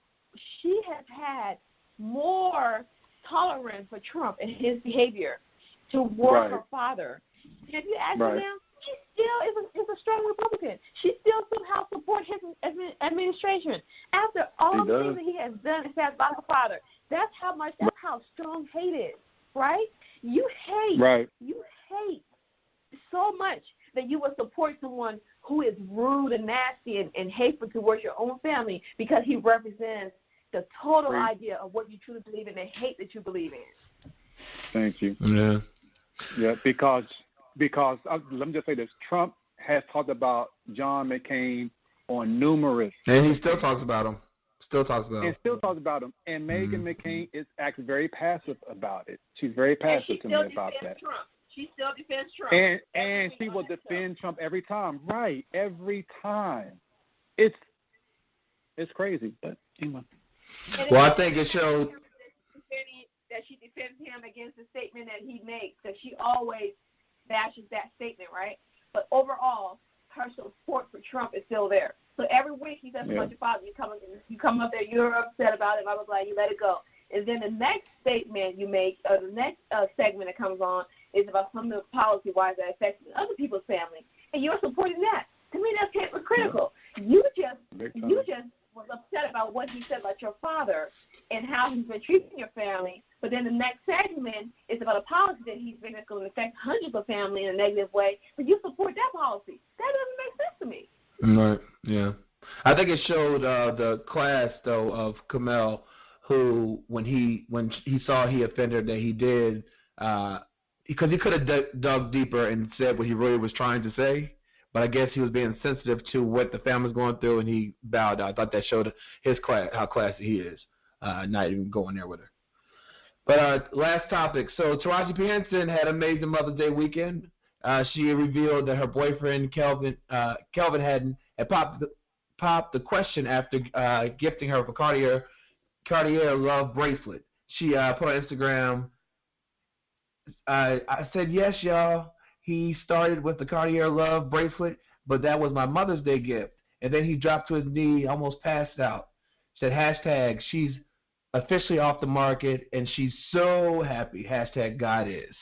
she has had more tolerance for Trump and his behavior toward her father. If you ask her now, she still is a strong Republican. She still somehow supports his administration. After all the things that he has done and said about her father, that's how strong hate is, right? You hate so much that you would support someone who is rude and nasty and hateful towards your own family because he represents the total idea of what you truly believe in and hate that you believe in. Thank you. Yeah. Yeah, because let me just say this: Trump has talked about John McCain on numerous, and he still talks about him. And Meghan McCain is acting very passive about it. She's very passive to me about that. Trump. She still defends Trump. And she will defend Trump every time. Right, every time. It's crazy, but anyway. Well, I think it showed that she defends him against the statement that he makes, that she always bashes that statement, right? But overall, her support for Trump is still there. So every week he says a bunch of father, you come up there, you're upset about it, blah, blah, blah, you let it go. And then the next statement you make, or the next segment that comes on, is about something policy-wise that affects other people's family. And you're supporting that. To me, that's hypocritical. You just was upset about what he said about your father and how he's been treating your family, but then the next segment is about a policy that he's been that's going to affect hundreds of families in a negative way, but you support that policy. That doesn't make sense to me. Right, yeah. I think it showed the class, though, of Kamel, who, when he saw he offended that he did, because he could have dug deeper and said what he really was trying to say, but I guess he was being sensitive to what the family's going through, and he bowed out. I thought that showed his class, how classy he is, not even going there with her. But last topic. So Taraji P. Henson had an amazing Mother's Day weekend. She revealed that her boyfriend, Kelvin Haddon, had popped the question after gifting her a Cartier Love bracelet. She put on Instagram, I said, yes, y'all. He started with the Cartier Love bracelet, but that was my Mother's Day gift. And then he dropped to his knee, almost passed out. Said, hashtag, she's officially off the market, and she's so happy. Hashtag God is.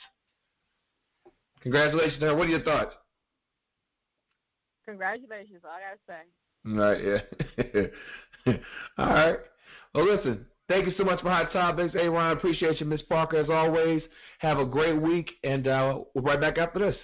Congratulations to her. What are your thoughts? Congratulations, all I got to say. All right, yeah. All right. Well, listen, thank you so much for Hot Topics. Hey, Ron, appreciate you, Miss Parker, as always. Have a great week, and we'll be right back after this.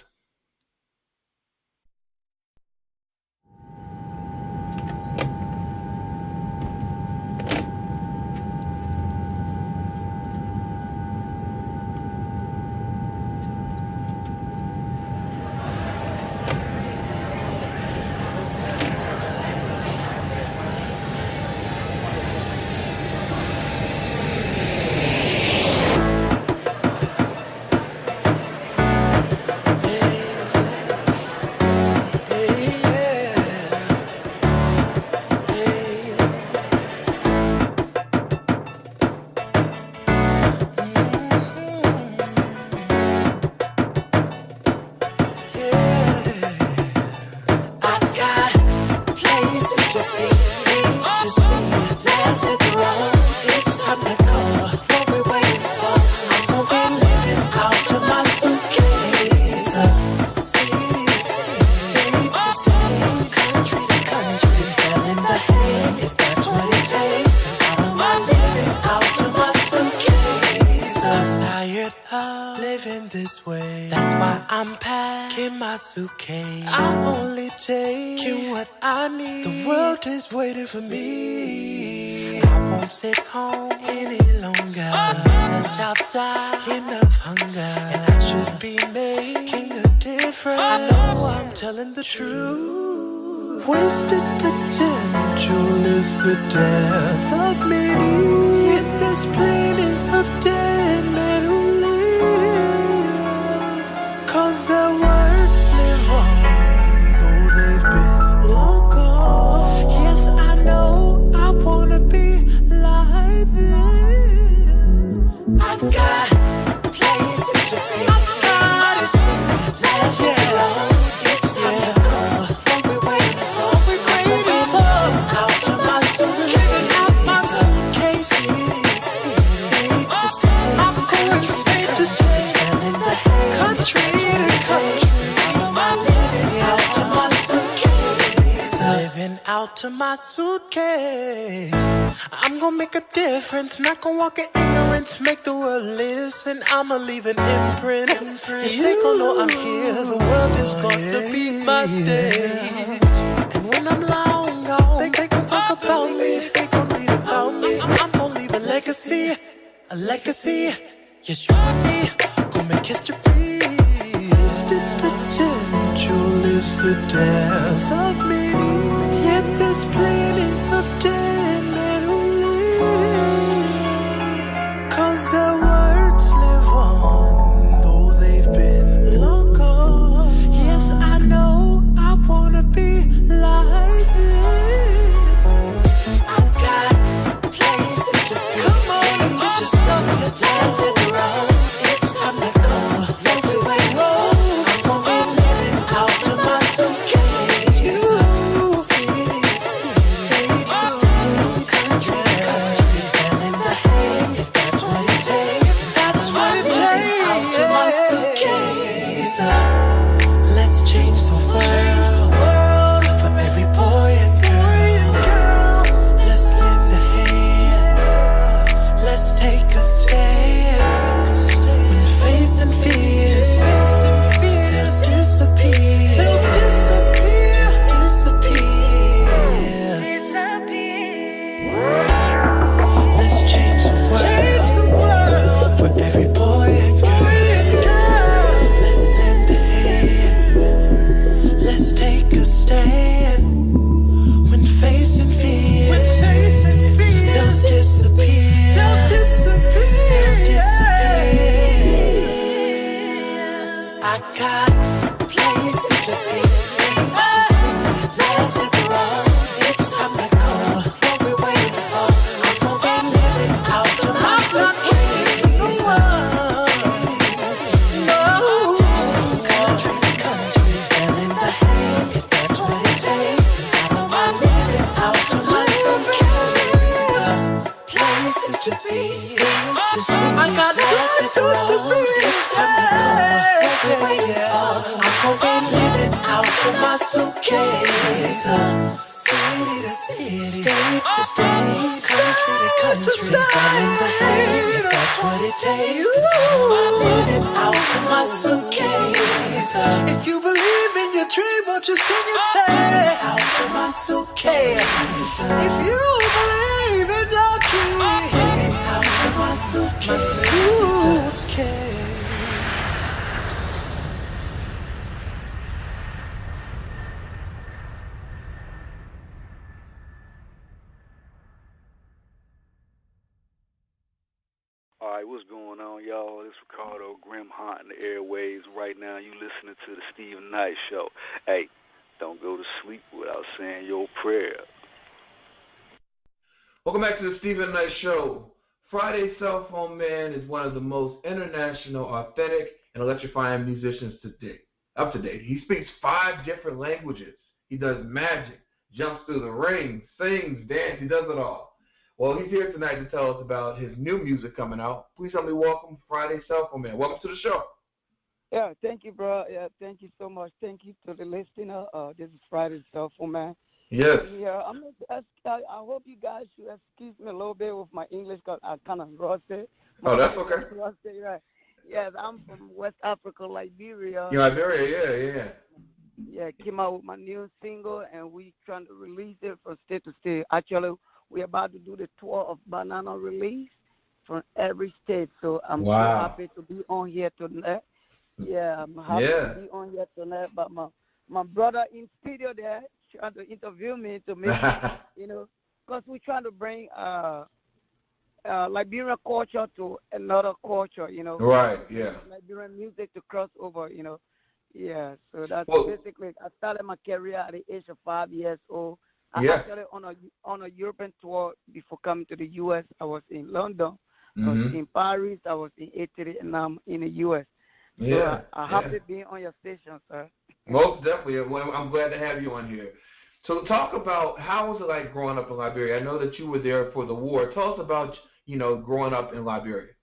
why I'm packing my suitcase. I'm only taking what I need. The world is waiting for me. I won't sit home any longer. Since I've died enough hunger, and I should be making a difference. I know I'm telling the truth. Wasted potential is the death of many. If there's plenty of dead men who live, 'cause their words live on, though they've been long gone. Yes, I know I wanna be like them. I got places to be. I got to see. Let's get along. It's time to go. What we waiting for? Out to my suitcase. Out my suitcase. State to state. I'm going state to state. Country to country. I'm living out to my suitcase. Living out to my suitcase. I'm gonna make a difference. Not gonna walk in ignorance. Make the world listen. I'ma leave an imprint. Yes, they gon' know I'm here. The world is gonna be my stage. And when I'm long gone, they gon' talk about me. They gon' read about me. I'm gonna leave a legacy. A legacy. Yes, you and me gon' make history. Wasted potential is the death of many. Yet there's plenty of dead men who live, 'cause their words live on, though they've been long gone. Yes, I know I wanna be like them. I got places to be. Come on and get your stuff. Let's hit the road. It's time to go. Let's hit the road. I'm gonna be living out to my suitcase. Cities, state to state, country to country. Spelling the hay, if that's what it takes. That's what it takes. Out to my suitcase. Let's change the world for every boy and girl. Let's lend a hand. Let's take a stand. When facing fears, they'll disappear. They'll disappear. Let's change the world for every boy and girl. Let's lend a hand. Let's take a stand. When facing fears, they'll disappear. They'll disappear. I got places to be. Let's hit the road. It's time to go. What we waiting for? I'm gonna be living out to my suitcase. Country to country, spelling the hay, if that's what it takes. I'm living out to my suitcase. Places to be, things to see. I got places to be. It's time to go. What we waiting for? I'm gonna be living out to my suitcase. City to city, state to state, country to country, spelling the hay, if that's what it takes. I'm living out to my suitcase. If you believe in your dream, won't you sing and say, out to my suitcase. If you believe in your dream, out to my suitcase. All right, what's going on, y'all? It's Ricardo Grim Hot in the airwaves. Right now, you listening to the Stephen Knight Show. Hey, don't go to sleep without saying your prayer. Welcome back to the Stephen Knight Show. Friday Cellphone Man is one of the most international, authentic, and electrifying musicians up to date. He speaks 5 different languages. He does magic, jumps through the ring, sings, dances, he does it all. Well, he's here tonight to tell us about his new music coming out. Please help me welcome Friday Cellphone Man. Welcome to the show. Yeah, thank you, bro. Yeah, thank you so much. Thank you to the listener. This is Friday Cellphone Man. Yes. Yeah, I hope you guys should excuse me a little bit with my English because I kind of rusty. Oh, that's okay. Rusty, right. Yes, I'm from West Africa, Liberia. Liberia, Yeah, came out with my new single, and we trying to release it from state to state. Actually, we're about to do the tour of Banana release from every state. So I'm so happy to be on here tonight. Yeah, I'm happy to be on here tonight. But my brother in studio there trying to interview me to make because we're trying to bring Liberian culture to another culture, Right, yeah. Liberian music to cross over, Yeah, so that's basically, I started my career at the age of 5 years old. I actually on a European tour before coming to the U.S. I was in London, I was in Paris, I was in Italy, and now I'm in the U.S. Yeah, so I happy being on your station, sir. Most definitely. I'm glad to have you on here. So talk about how was it like growing up in Liberia? I know that you were there for the war. Tell us about, growing up in Liberia.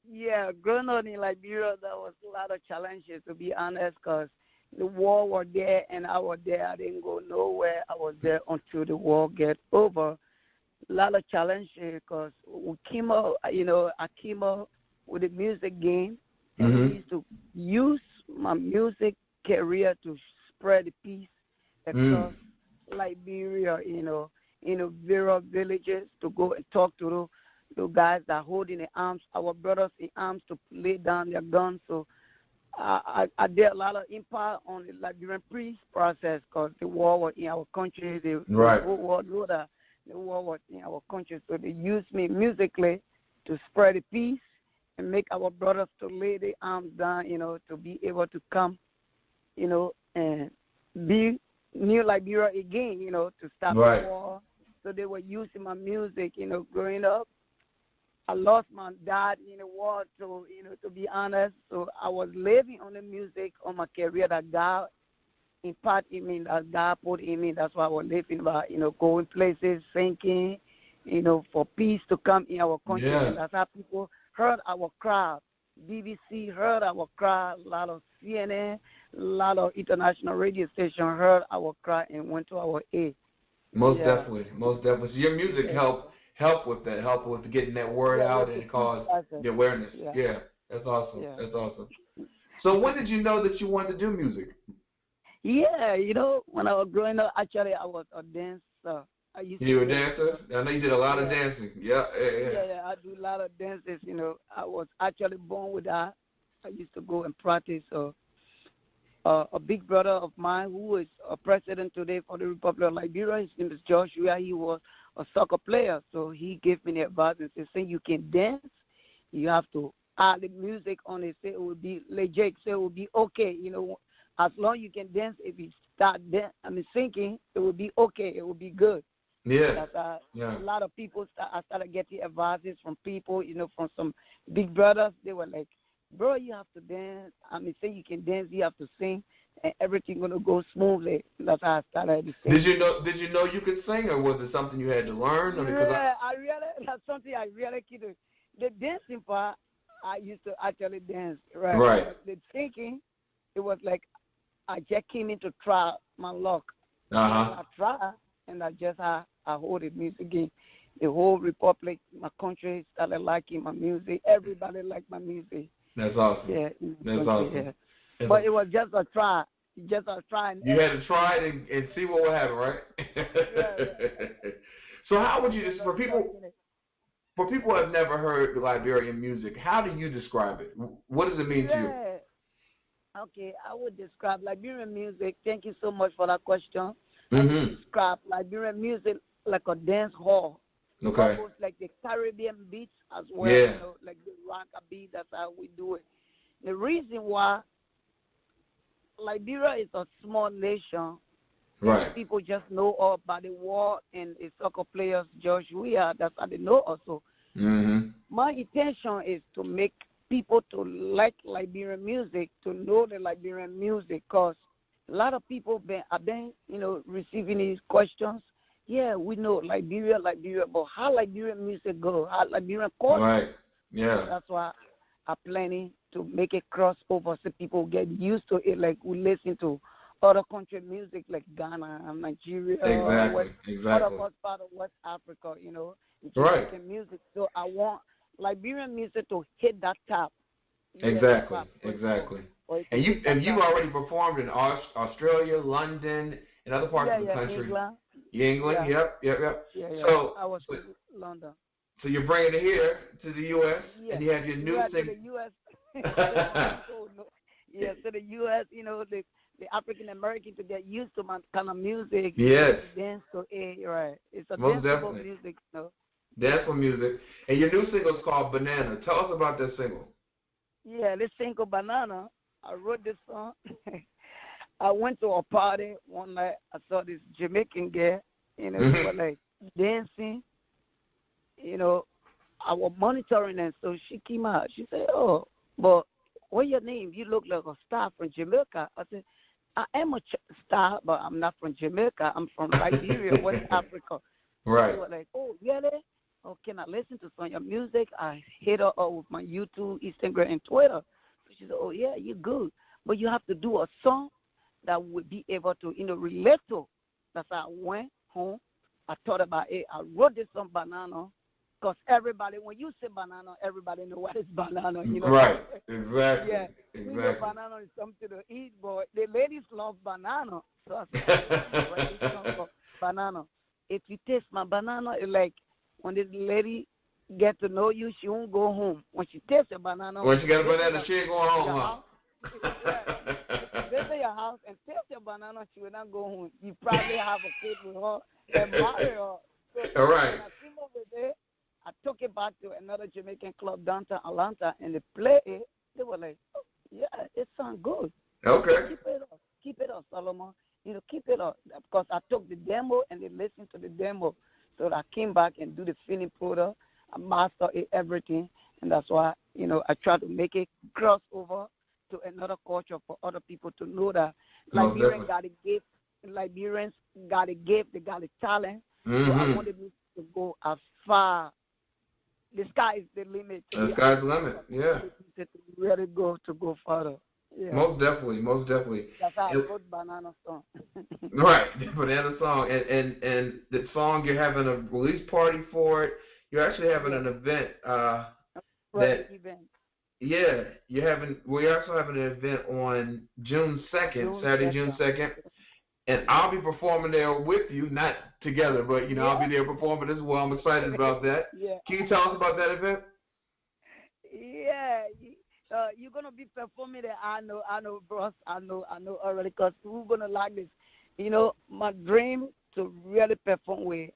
Yeah, growing up in Liberia, there was a lot of challenges, to be honest, because the war was there and I was there. I didn't go nowhere. I was there until the war get over. A lot of challenges because we came up, I came up with the music game, and we used to use my music career to spread the peace across Liberia, in various villages, to go and talk to the guys that are holding the arms, our brothers in arms, to lay down their guns. So I did a lot of impact on the Liberian peace process because the war was in our country. The whole world knew that the war was in our country. So they used me musically to spread the peace and make our brothers to lay their arms down, to be able to come, and be New Liberia again, to stop the war. So they were using my music, growing up. I lost my dad in the war, so, to be honest. So I was living on the music, on my career that God imparted in me, that God put in me. That's why I was living by, going places, singing, for peace to come in our country. Yeah. And that's how people heard our cry. BBC heard our cry. A lot of CNN, a lot of international radio stations heard our cry and went to our aid. Most definitely. So your music help with that, help with getting that word out and cause the awareness. Yeah, that's awesome. Yeah. That's awesome. So when did you know that you wanted to do music? Yeah, when I was growing up, actually I was a dancer. You were a dancer? I know you did a lot of dancing. Yeah, I do a lot of dances. I was actually born with that. I used to go and practice. A big brother of mine who is a president today for the Republic of Liberia, his name is Joshua. He was a soccer player, so he gave me the advice and said, "Say you can dance, you have to add the music on it. Say it will be legit. Say it will be okay. As long as you can dance, if you start singing, it will be okay. It will be good." Yeah. A lot of people, I started getting advices from people, from some big brothers. They were like, "Bro, you have to dance. Say you can dance, you have to sing, and everything gonna go smoothly." That's how I started to sing. Did you know you could sing, or was it something you had to learn? That's something I really could do. The dancing part, I used to actually dance. Right. The singing, it was like I just came in to try my luck. I tried, and I hold the music again. The whole republic, my country started liking my music. Everybody liked my music. That's awesome. Yeah, that's awesome. Yeah. But it was just a try. Just a try. You had to try it and see what would happen, right? So how would you, for people who have never heard Liberian music, how do you describe it? What does it mean to you? Okay, I would describe Liberian music. Thank you so much for that question. I would describe Liberian music like a dance hall. Okay. Almost like the Caribbean beats as well, like the rock beat. That's how we do it. The reason why Liberia is a small nation, right? People just know all about the war and the soccer players, Joshua. That's how they know also. My intention is to make people to like Liberian music, to know the Liberian music, because a lot of people have been receiving these questions. Yeah, we know Liberia, but how Liberian music go? How Liberian culture? Right. Yeah. So that's why I'm planning to make it crossover so people get used to it. Like we listen to other country music like Ghana and Nigeria. Exactly. Other part of West Africa, Jamaican music. So I want Liberian music to hit that top, Exactly. And you already performed in Australia, London, and other parts of the country. England. Yep. Yeah. So I was in London. So you're bringing it here to the U.S. and you have your new thing. To the U.S. to the U.S. You know, the African American to get used to my kind of music. Yes. Dance to it, right? It's a most danceable definitely. music, you know. Dancehall music. And your new single is called Banana. Tell us about that single. Yeah, this single Banana. I wrote this song. I went to a party one night. I saw this Jamaican girl, you know, she was like dancing. You know, I was monitoring her, so she came out. She said, "Oh, but what's your name? You look like a star from Jamaica." I said, "I am a star, but I'm not from Jamaica. I'm from Liberia, West Africa." Right. She was like, "Oh, really? Oh, can I listen to some of your music?" I hit her up with my YouTube, Instagram, and Twitter. So she said, "Oh, yeah, you're good. But you have to do a song that would be able to, you know, relate to." That's how I went home. I thought about it. I wrote this song, Banana, because everybody, when you say banana, everybody know what is banana, you know. Right, exactly. Yeah, exactly. We know banana is something to eat, but the ladies love banana. So I said, write this song for banana. If you taste my banana, it's like when this lady get to know you, she won't go home. When she tastes a banana. When she got a banana, she ain't going home. Visit your house and taste your banana, she will not go home. You probably have a kid with her and marry her. So all right. When I came over there, I took it back to another Jamaican club downtown Atlanta, and they played it. They were like, "Oh, yeah, it sounds good." Okay. Keep it up, Solomon. You know, keep it up. Because I took the demo and they listened to the demo. So I came back and do the finished product. I mastered it, everything. And that's why, you know, I try to make it cross over to another culture for other people to know that Liberians got a gift. Liberians got a gift. They got a talent. So I wanted me to go as far. The sky is the limit. The sky's the limit, yeah. To really go further. Yeah. Most definitely. That's how I wrote Banana song. Right, the Banana song. And the song, you're having a release party for it. You're actually having an event. Yeah, we're also having an event on June 2nd, Saturday, June 2nd. And I'll be performing there with you, not together, but, you know, I'll be there performing as well. I'm excited about that. Yeah. Can you tell us about that event? Yeah. You're going to be performing there. I know, bros. I know already, because we're going to like this. You know, my dream to really perform with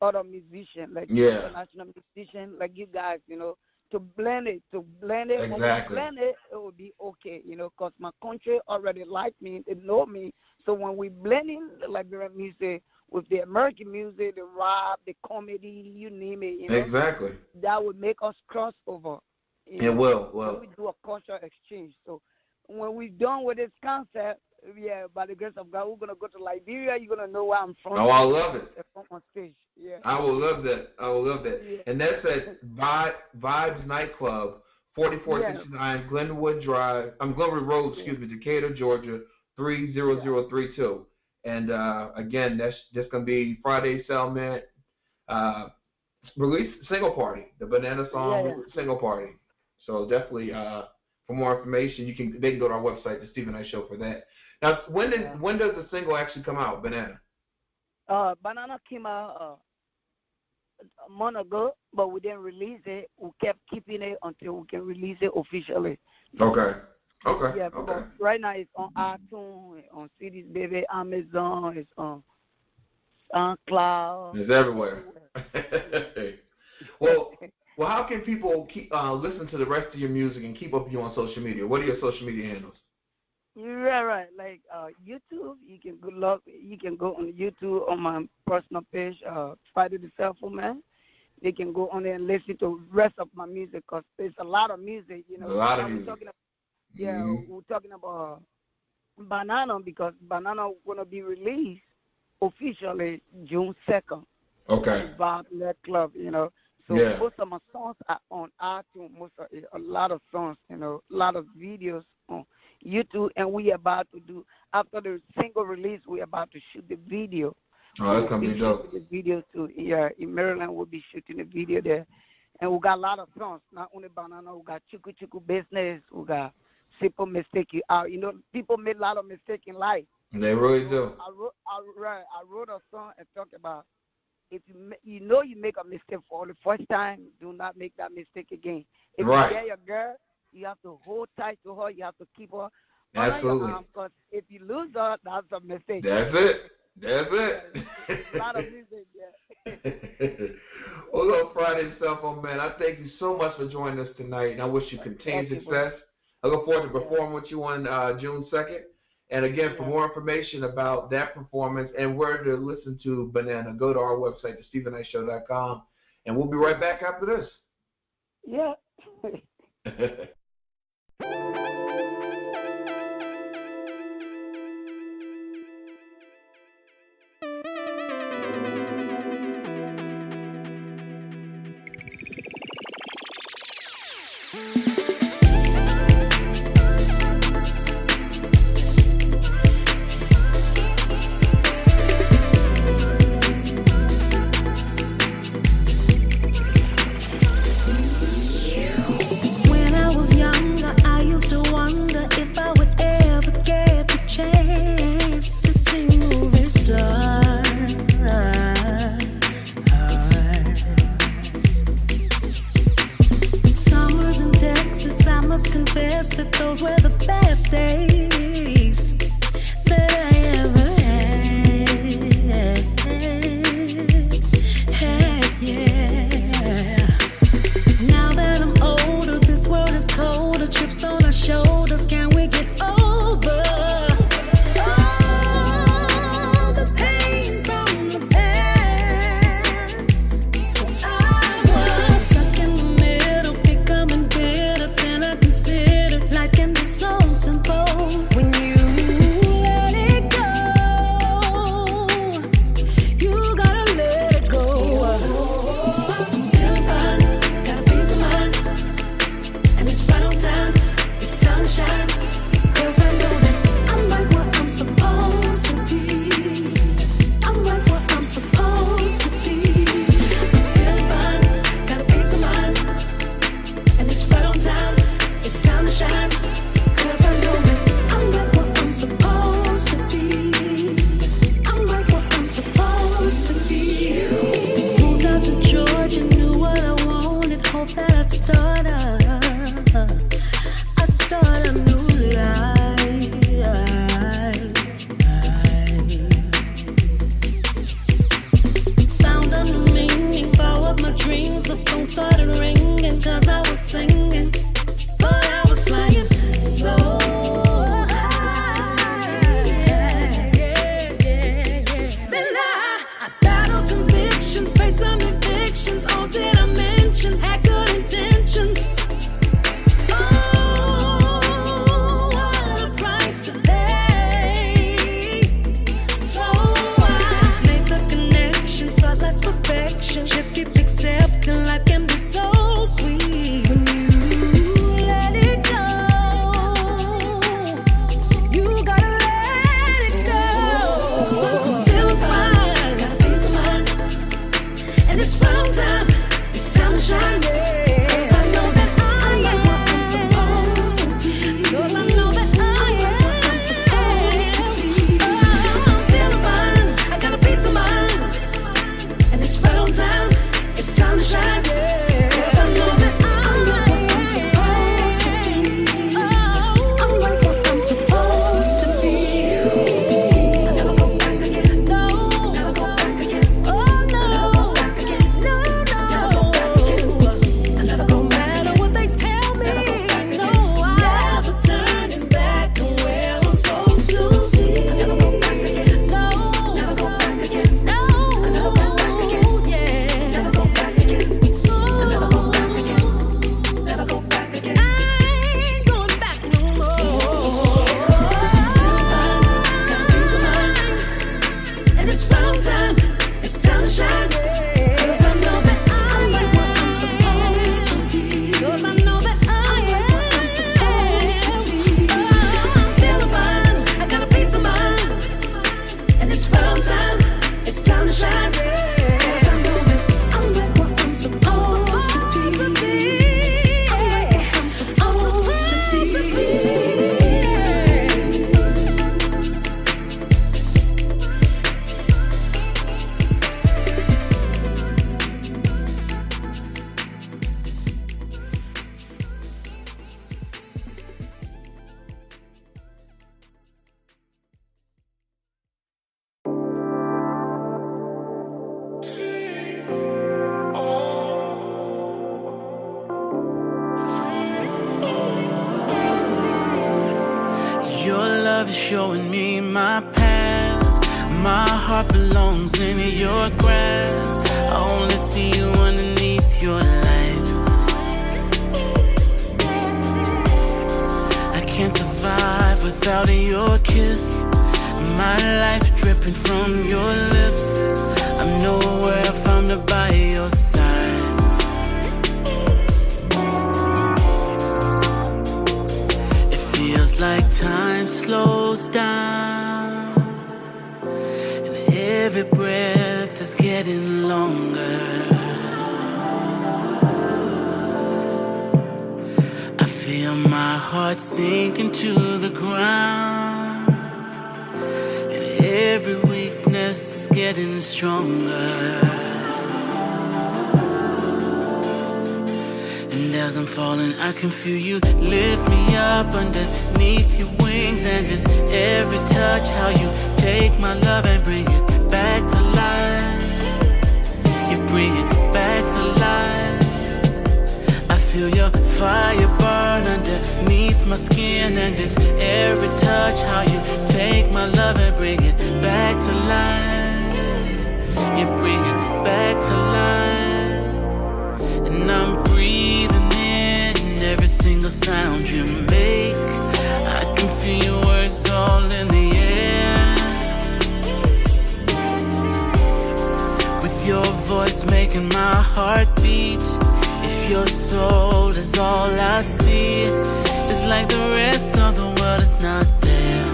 other musicians, like international musicians, like you guys, you know, to blend it. Exactly. When we blend it, it will be okay, you know, because my country already like me. They know me. So when we blend in the Liberian music with the American music, the rap, the comedy, you name it, you know. Exactly. That would make us cross over. It will. So we do a cultural exchange. So when we're done with this concept, by the grace of God, we're going to go to Liberia. You're going to know where I'm from. Oh, I love it. On stage. Yeah. I will love that. Yeah. And that's at Vibes Nightclub, 4469 Glenwood Road, Decatur, Georgia, 30032. And again, that's just going to be Friday Cellphone Man release single party, the Banana Song single party. So definitely, for more information, they can go to our website, the Stephen Knight Show, for that. Now, when does the single actually come out, Banana? Banana came out a month ago, but we didn't release it. We kept keeping it until we can release it officially. Okay. Yeah, but right now it's on iTunes, on CDs, baby, Amazon, it's on SoundCloud. It's everywhere. Well, how can people keep listen to the rest of your music and keep up with you on social media? What are your social media handles? Right. Like YouTube, you can go on YouTube on my personal page, Friday Cellphone Man. They can go on there and listen to the rest of my music, because there's a lot of music, you know. A lot of music. We're talking about Banana, because Banana going to be released officially June 2nd. Okay. About that club, you know. So most of my songs are on iTunes. A lot of songs, you know, a lot of videos on YouTube, and we about to do, after the single release, we're about to shoot the video. Oh, that's gonna be dope. The video too. Yeah, in Maryland, we'll be shooting the video there, And we got a lot of songs, not only Banana. We got Chuku Chuku Business. We got Simple Mistake. People make a lot of mistakes in life. They really do. I wrote a song and talked about if you make a mistake for the first time, do not make that mistake again. If you get your girl, you have to hold tight to her. You have to keep her under your arm, because if you lose her, that's a mistake. That's it. A lot of music, yeah. Well, Friday Cellphone Man, I thank you so much for joining us tonight, and I wish you continued success. I look forward to performing with you on June 2nd. And again, for more information about that performance and where to listen to Banana, go to our website, thestephenknightshow.com, and we'll be right back after this. Yeah. love is showing me my path. My heart belongs in your grasp. I only see you underneath your light. I can't survive without your kiss. My life dripping from your lips. I'm nowhere if I'm not by your side. It feels like time slows down, and every breath is getting longer. I feel my heart sinking to the ground, and every weakness is getting stronger. And as I'm falling, I can feel you lift me up underneath your wings. And it's every touch how you take my love and bring it back to life. You bring it back to life. I feel your fire burn underneath my skin. And it's every touch how you take my love and bring it back to life. You bring it back to life. And I'm breathing in every single sound you make. I can feel your words all in the air. With your voice making my heart beat. If your soul is all I see, it's like the rest of the world is not there.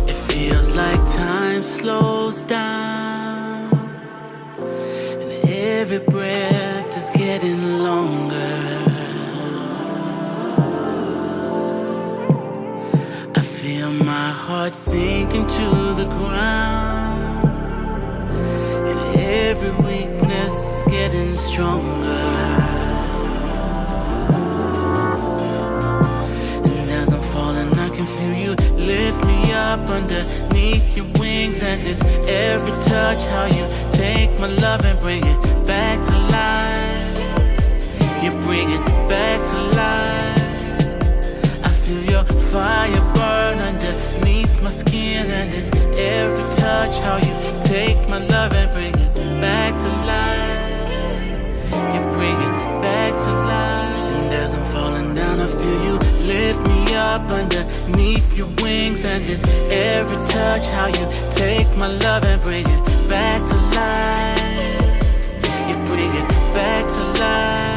It feels like time slows down, and every breath is getting longer. I feel my heart sinking to the ground, and every weakness is getting stronger. And as I'm falling, I can feel you lift me up underneath your wings. And it's every touch how you take my love and bring it back to life. You bring it back to life. I feel your fire burn underneath my skin. And it's every touch how you take my love and bring it back to life. You bring it back to life. And as I'm falling down, I feel you lift me up underneath your wings. And it's every touch how you take my love and bring it back to life. You bring it back to life.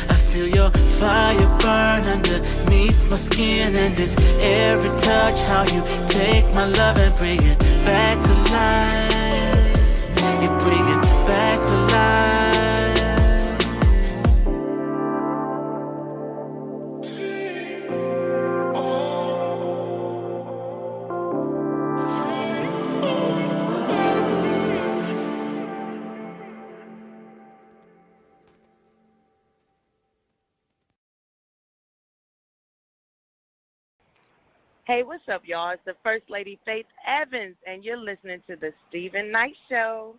I feel your fire burn underneath my skin. And it's every touch how you take my love and bring it back to life. You bring it back to life. Hey, what's up, y'all? It's the First Lady, Faith Evans, and you're listening to the Stephen Knight Show.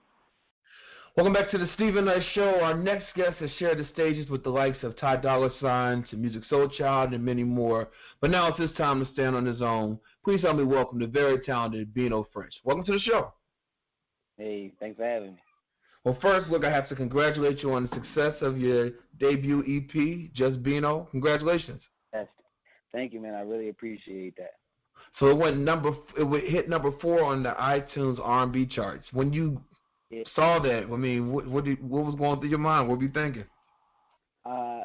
Welcome back to the Stephen Knight Show. Our next guest has shared the stages with the likes of Ty Dolla $ign, to Music Soul Child, and many more. But now it's his time to stand on his own. Please help me welcome the very talented Beano French. Welcome to the show. Hey, thanks for having me. Well, first, look, I have to congratulate you on the success of your debut EP, Just Beano. Congratulations. Yes. Thank you, man. I really appreciate that. So it hit number 4 on the iTunes R&B charts. When you saw that, I mean, what was going through your mind? What were you thinking?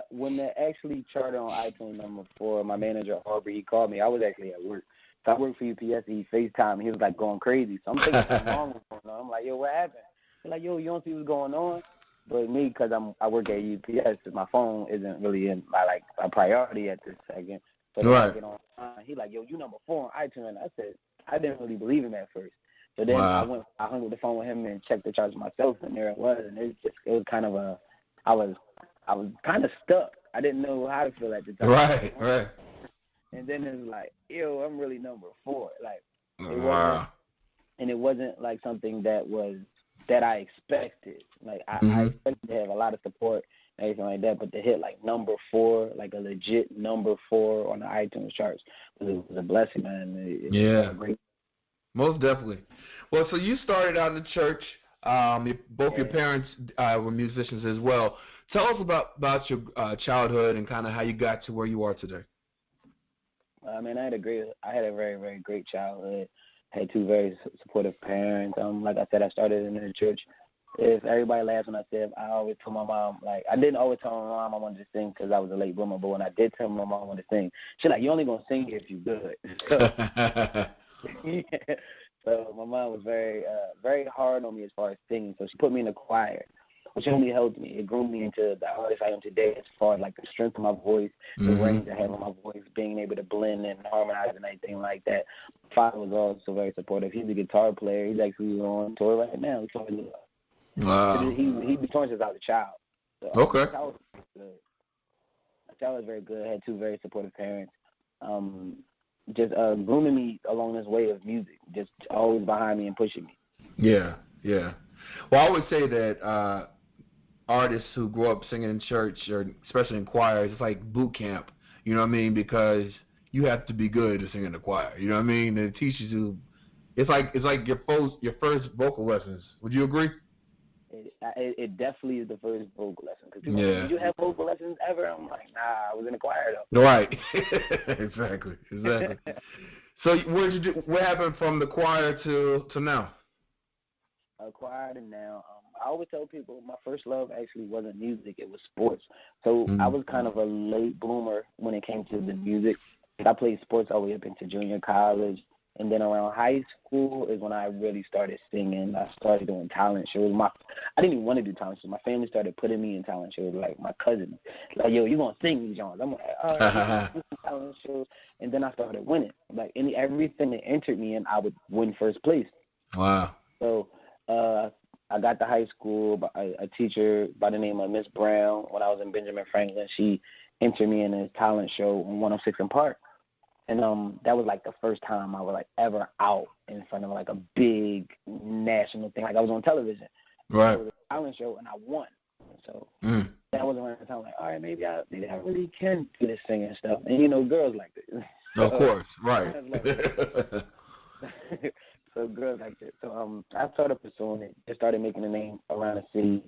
When it actually charted on iTunes number 4, my manager Aubrey, he called me. I was actually at work. So I work for UPS. He FaceTime. He was like going crazy. So I'm thinking something wrong was going on. I'm like, yo, what happened? He's like, yo, you don't see what's going on? But me, because I work at UPS, my phone isn't really in my a priority at this second. So then I get on. He like, yo, you number 4 on iTunes. I said, I didn't really believe him at first. So then I hung up the phone with him and checked the charts myself, and there it was. And it was kind of I was kind of stuck. I didn't know how to feel at the time. Right. And then it was like, yo, I'm really number 4. It wasn't like something that I expected. Like I expected to have a lot of support and everything like that. But to hit like number 4, like a legit number 4 on the iTunes charts was a blessing, man. It's great. Most definitely. Well, so you started out in the church. Both your parents were musicians as well. Tell us about your childhood and kind of how you got to where you are today. I had a very, very great childhood. Had 2 very supportive parents. Like I said, I started in the church. If everybody laughs when I said, I always told my mom, like, I didn't always tell my mom I wanted to sing because I was a late bloomer, but when I did tell my mom I wanted to sing, she's like, you're only going to sing if you're good. So my mom was very, very hard on me as far as singing. So she put me in the choir, which only helped me. It grew me into the artist I am today as far as like the strength of my voice, the range I have in my voice, being able to blend and harmonize and everything like that. My father was also very supportive. He's a guitar player. He's actually on tour right now. Wow. He been touring since I was a child. So, okay. My child was very good. I had 2 very supportive parents. Just grooming me along this way of music, just always behind me and pushing me. Yeah. Well, I would say that artists who grow up singing in church, or especially in choirs, it's like boot camp. You know what I mean? Because you have to be good to sing in the choir. You know what I mean? And it teaches you. It's like your first vocal lessons. Would you agree? It definitely is the first vocal lesson. Because people say, did you have vocal lessons ever? I'm like, nah, I was in the choir though. Right. Exactly. So what happened from the choir to now? Choir to now. I always tell people my first love actually wasn't music, it was sports. So I was kind of a late bloomer when it came to the music. I played sports all the way up into junior college. And then around high school is when I really started singing. I started doing talent shows. I didn't even want to do talent shows. My family started putting me in talent shows, like my cousins. Like, yo, you going to sing these songs. I'm like, all right, talent shows. And then I started winning. Like, everything that entered me in, I would win first place. Wow. So I got to high school. A teacher by the name of Miss Brown, when I was in Benjamin Franklin, she entered me in a talent show on 106 in Park. And that was like the first time I was like ever out in front of like a big national thing. Like I was on television. Right. It was a talent show and I won. So that was around the time like, all right, maybe I really can do this singing stuff. And girls like this. Of course, right. So girls like this. So I started pursuing it. Just started making a name around the city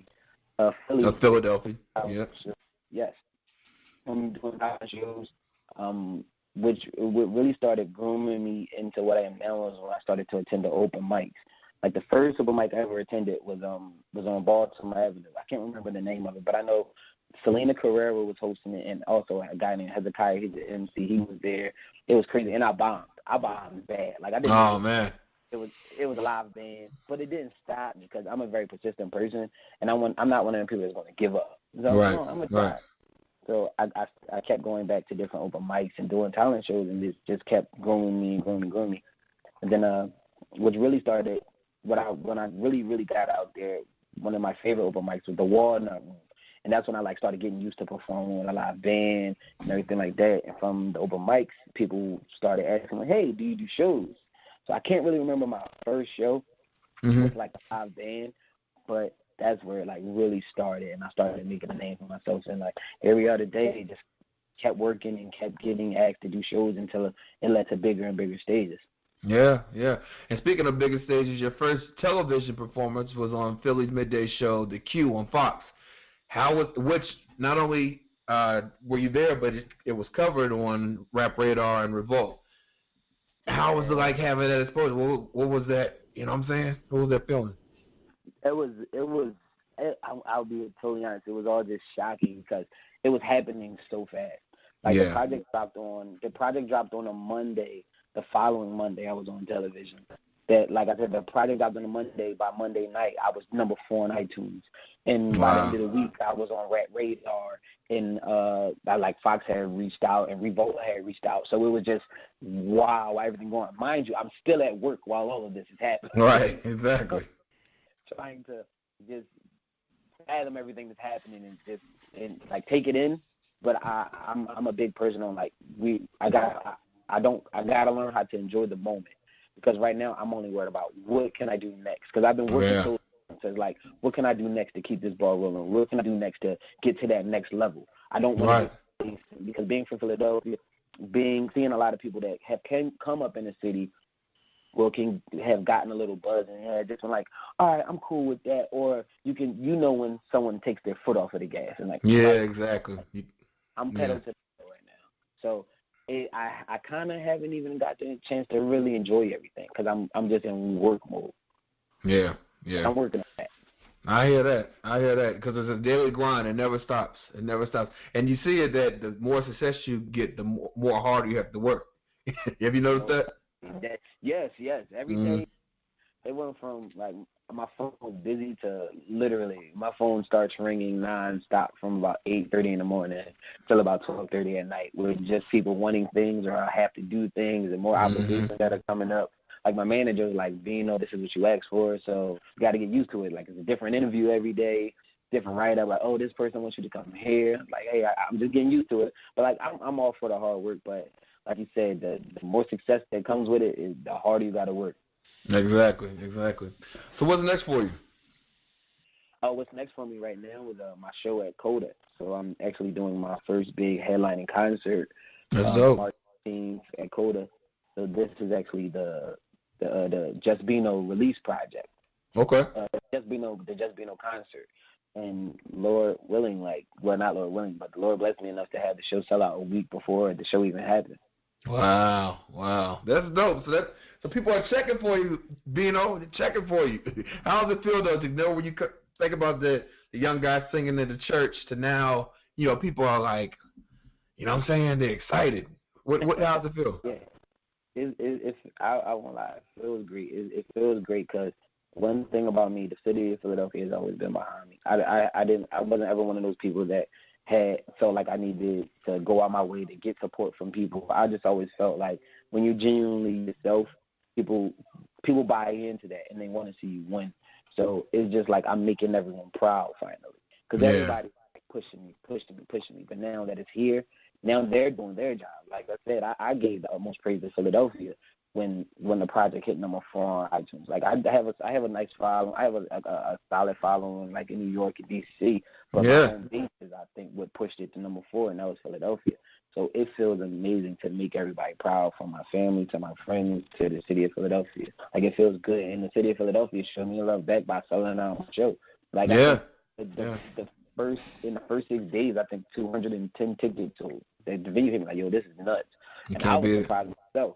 of Philadelphia. Yeah. Yes. Doing talent shows. Which really started grooming me into what I am now was when I started to attend the open mics. Like the first open mic I ever attended was on Baltimore Avenue. I can't remember the name of it, but I know Selena Carrera was hosting it, and also a guy named Hezekiah, he's the MC. He was there. It was crazy, and I bombed. I bombed bad. Like I didn't. Oh man. It was a live band, but it didn't stop me because I'm a very persistent person, and I'm not one of them people that's going to give up. So right. I'm gonna try. Right. So I kept going back to different open mics and doing talent shows, and it just kept growing me. And then what really started, when I really got out there, one of my favorite open mics was the Walnut Room. And that's when I started getting used to performing with a live band and everything like that. And from the open mics, people started asking me, hey, do you do shows? So I can't really remember my first show. It was like a live band, but that's where it really started, and I started making a name for myself. And every other day, just kept working and kept getting asked to do shows until it led to bigger and bigger stages. Yeah. And speaking of bigger stages, your first television performance was on Philly's midday show, The Q on Fox. Which not only were you there, but it was covered on Rap Radar and Revolt. How was it like having that exposure? What was that? You know what I'm saying? What was that feeling? I'll be totally honest, it was all just shocking because it was happening so fast. The project dropped on a Monday. The following Monday, I was on television. That, like I said, the project dropped on a Monday. By Monday night, I was number 4 on iTunes. And by the end of the week, I was on Rap Radar. And Fox had reached out and Revolt had reached out. So it was just, wow, everything going. Mind you, I'm still at work while all of this is happening. Right, exactly. Trying to just fathom everything that's happening and take it in. But I'm a big person on I gotta learn how to enjoy the moment, because right now I'm only worried about what can I do next, because I've been working so long So it's like, what can I do next to keep this ball rolling? What can I do next to get to that next level? I don't want to because being from Philadelphia, seeing a lot of people that can come up in the city, can have gotten a little buzz and just been like, all right, I'm cool with that. Or when someone takes their foot off of the gas and like, exactly. I'm pedal to the metal right now. So I kind of haven't even got the chance to really enjoy everything because I'm just in work mode. Yeah. I'm working on that. I hear that because it's a daily grind. It never stops. And you see it that the more success you get, the more harder you have to work. Have you noticed that? Yes. Every day, it went from like my phone was busy to literally my phone starts ringing nonstop from about 8:30 in the morning till about 12:30 at night, with just people wanting things or I have to do things and more obligations that are coming up. Like my manager was like, Beano, this is what you asked for, so you got to get used to it. Like it's a different interview every day, different write-up. Like, oh, this person wants you to come here. Like, hey, I'm just getting used to it. But like I'm all for the hard work. But like you said, the more success that comes with it is the harder you got to work. Exactly. So what's next for you? What's next for me right now is my show at Coda. So I'm actually doing my first big headlining concert. That's dope. March 18th at Coda. So this is actually the Just Beano release project. Okay. The Just Beano concert. And Lord willing, not Lord willing, but the Lord blessed me enough to have the show sell out a week before the show even happened. Wow. That's dope. So people are checking for you, Beano. They're checking for you. How does it feel, though, to know when you think about the young guys singing in the church to now, people are like, you know what I'm saying? They're excited. How does it feel? Yeah. I won't lie. It feels great. It feels great because one thing about me, the city of Philadelphia has always been behind me. I wasn't ever one of those people that had felt like I needed to go out my way to get support from people. I just always felt like when you're genuinely yourself, people buy into that and they want to see you win. So it's just like I'm making everyone proud finally because everybody's pushing me. But now that it's here, now they're doing their job. Like I said, I gave the utmost praise to Philadelphia when the project hit number 4 on iTunes. Like I have a nice following. I have a solid following like in New York and DC. But my home base is, I think, what pushed it to number 4, and that was Philadelphia. So it feels amazing to make everybody proud, from my family to my friends to the city of Philadelphia. Like it feels good, and the city of Philadelphia showed me love back by selling out my show. Like in the first 6 days, I think 210 tickets sold. The venue hit me like, yo, this is nuts, and I was surprised myself.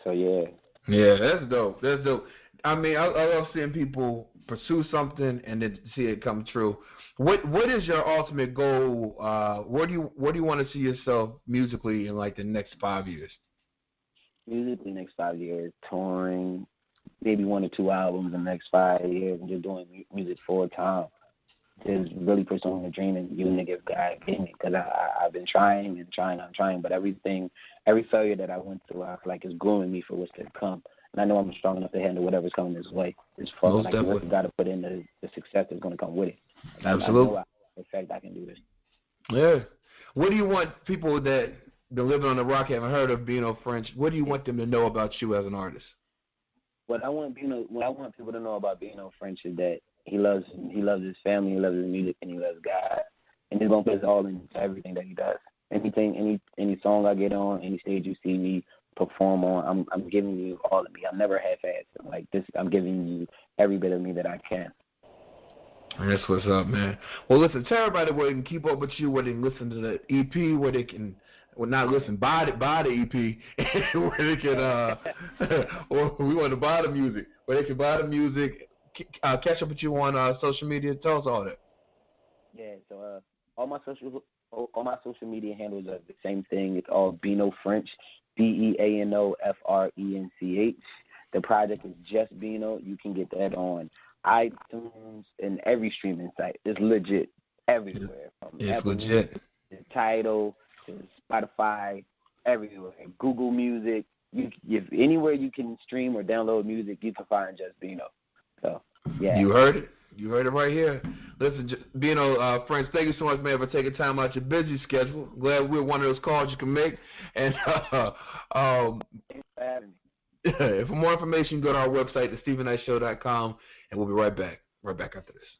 So yeah, that's dope. I mean, I love seeing people pursue something and then see it come true. What is your ultimate goal? Where do you want to see yourself musically in like the next 5 years? Musically, next 5 years, touring, maybe 1 or 2 albums in the next 5 years, and just doing music full time. Just really pursuing the dream and using the gift God gave me, because I've been trying, but every failure that I went through, I feel like is growing me for what's to come. And I know I'm strong enough to handle whatever's coming this way. As far as like the work you got to put in the success that's going to come with it. Absolutely. I know in fact I can do this. Yeah. What do you want people that been living on the rock haven't heard of Beano French? What do you want them to know about you as an artist? What I want people to know about Beano French is that he loves his family, he loves his music, and he loves God. And he's gonna put his all into everything that he does. Any song I get on, any stage you see me perform on, I'm giving you all of me. I'm never half-assed. Like this, I'm giving you every bit of me that I can. That's what's up, man. Well, listen, tell everybody where they can keep up with you, where they can listen to the EP, where they can, not listen, buy the EP, where they can, or we want to buy the music, where they can buy the music, catch up with you on social media. Tell us all that. Yeah, so all my social media handles are the same thing. It's all Beano French, BeanoFrench. The project is Just Beano. You can get that on iTunes and every streaming site. It's legit everywhere. From Apple legit. Music, to Tidal, to Spotify, everywhere. Google Music. If anywhere you can stream or download music, you can find Just Beano. So, yeah. You heard it. You heard it right here. Listen, Beano French, thank you so much, man, for taking time out your busy schedule. Glad we're one of those calls you can make. And thanks for having me. For more information, go to our website, thestevenknightshow.com, and we'll be right back after this.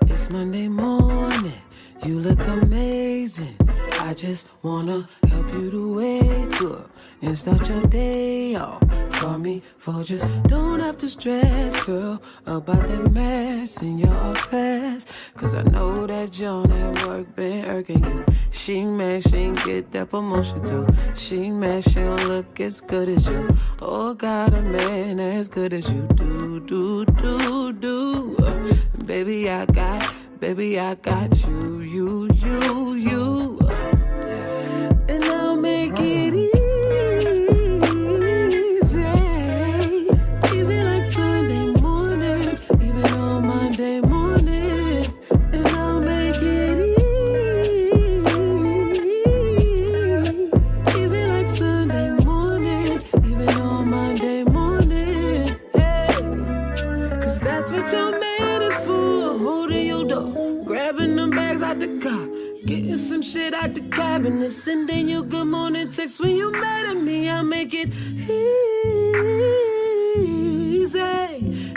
It's Monday morning, you look amazing. I just wanna help you to wake up and start your day off. Call me for just don't have to stress, girl, about that mess in your office. Cause I know that John at work been irking you. She mad, she ain't get that promotion too. She mad, she don't look as good as you. Oh, got a man as good as you do. Baby, I got you. And I'll make it easy like Sunday morning, even on Monday morning. And I'll make it easy like Sunday morning, even on Monday morning. Hey, cause that's what your man is for, holding your door, grabbing them bags out the car, getting some shit out the cabinet, sending you good morning text when you mad at me. I make it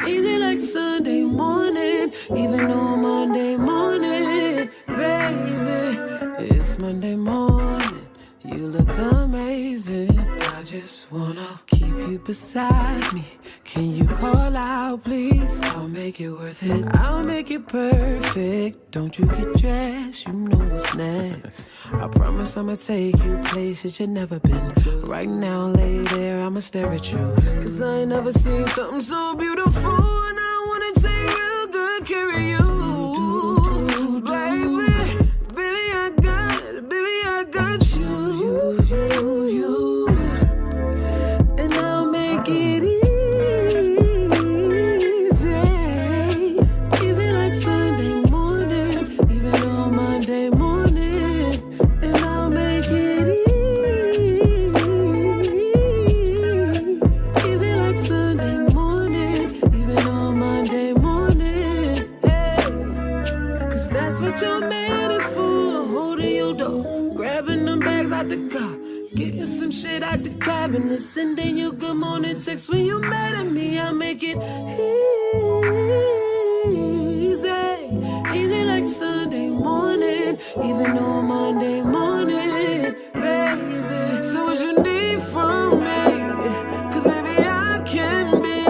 easy like Sunday morning, even on Monday morning, baby. It's Monday morning, you look amazing. I just wanna keep you beside me. Can you call out, please? I'll make it worth it. I'll make it perfect. Don't you get dressed, you know what's next. I promise I'ma take you places you've never been. Right now, lay there, I'ma stare at you. Cause I ain't never seen something so beautiful, and I wanna take real good care of you. Baby, I got you. And I'll make it easy like Sunday morning, even on Monday morning. And I'll make it easy like Sunday morning, even on Monday morning. Hey, cause that's what your man is for, holding your door, grabbing them bags out the car, getting some shit out the cabinet, sending you good morning text when you mad at me. I make it easy like Sunday morning, even on Monday morning, baby. So what you need from me? Cause baby, I can be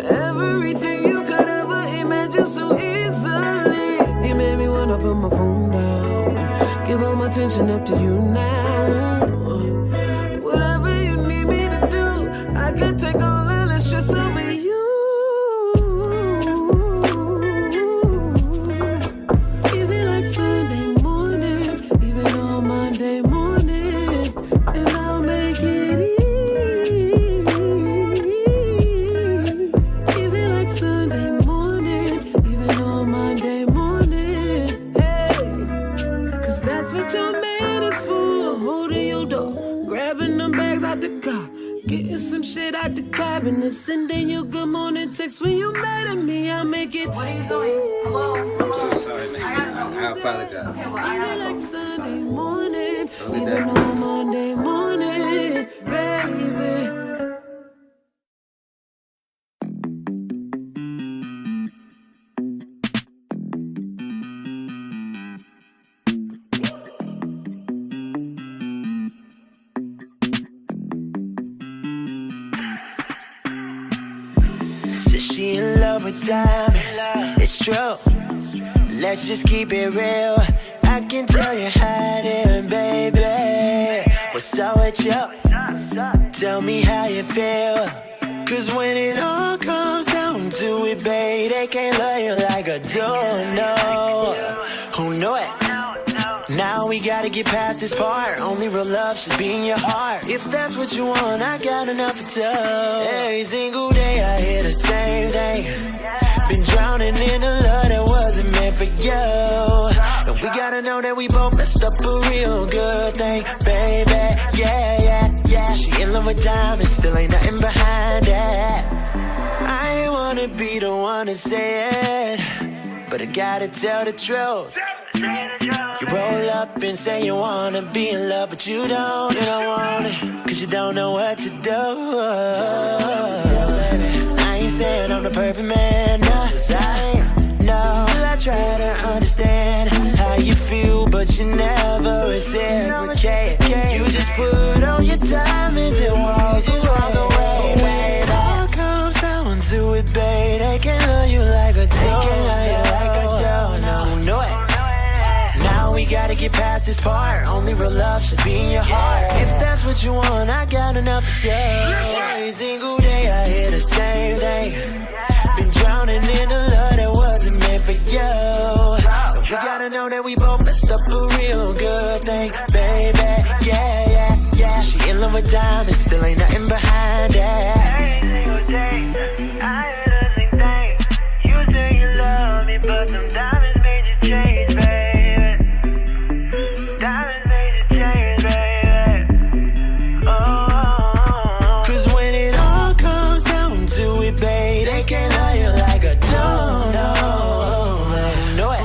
everything you could ever imagine so easily. You made me wanna put my phone down, give all my attention up to you now. Whatever you need me to do, I can take all that and stress over you. Easy like Sunday morning, even on Monday morning. And I'll make it easy like Sunday morning, even on Monday morning. Hey, cause that's what your man is for, holding your door, grabbing them bags out the car, getting some shit out the cabinet, sending you good morning text when you mad at me. I make it. What are you doing? Hello? I'm so sorry, man. I apologize. Okay, well, I like Sunday morning, even on Monday morning, baby. Says she in love with diamonds, it's true. Let's just keep it real. I can tell you hiding, baby. What's up with you? Tell me how you feel. Cause when it all comes down to it, babe, they can't love you like I do, no. Who knew it? Now we gotta get past this part. Only real love should be in your heart. If that's what you want, I got enough to tell. Every single day I hear the same thing. Been drowning in a love that wasn't meant for you. And we gotta know that we both messed up a real good thing, baby. Yeah, yeah, yeah. She in love with diamonds, still ain't nothing behind that. I ain't wanna be the don't wanna say it, but I gotta tell the truth. You roll up and say you wanna be in love, but you don't want it, cause you don't know what to do. I ain't saying I'm the perfect man, no, still I try to understand how you feel, but you never reciprocate. You just put on your diamonds and walk away, babe. It all comes down to it, babe. They can't love you like a doe. No, know it. Now we gotta get past this part. Only real love should be in your heart. If that's what you want, I got enough to tell. Every single day I hear the same thing. Been drowning in a love that wasn't meant for you. We gotta know that we both messed up a real good thing, baby. Yeah. She in love with diamonds, still ain't nothing behind it. Every single day, I hear the same thing. You say you love me, but them diamonds made you change, baby. Diamonds made you change, baby. Oh. Cause when it all comes down to it, babe, they can't love you like a dog. Know it.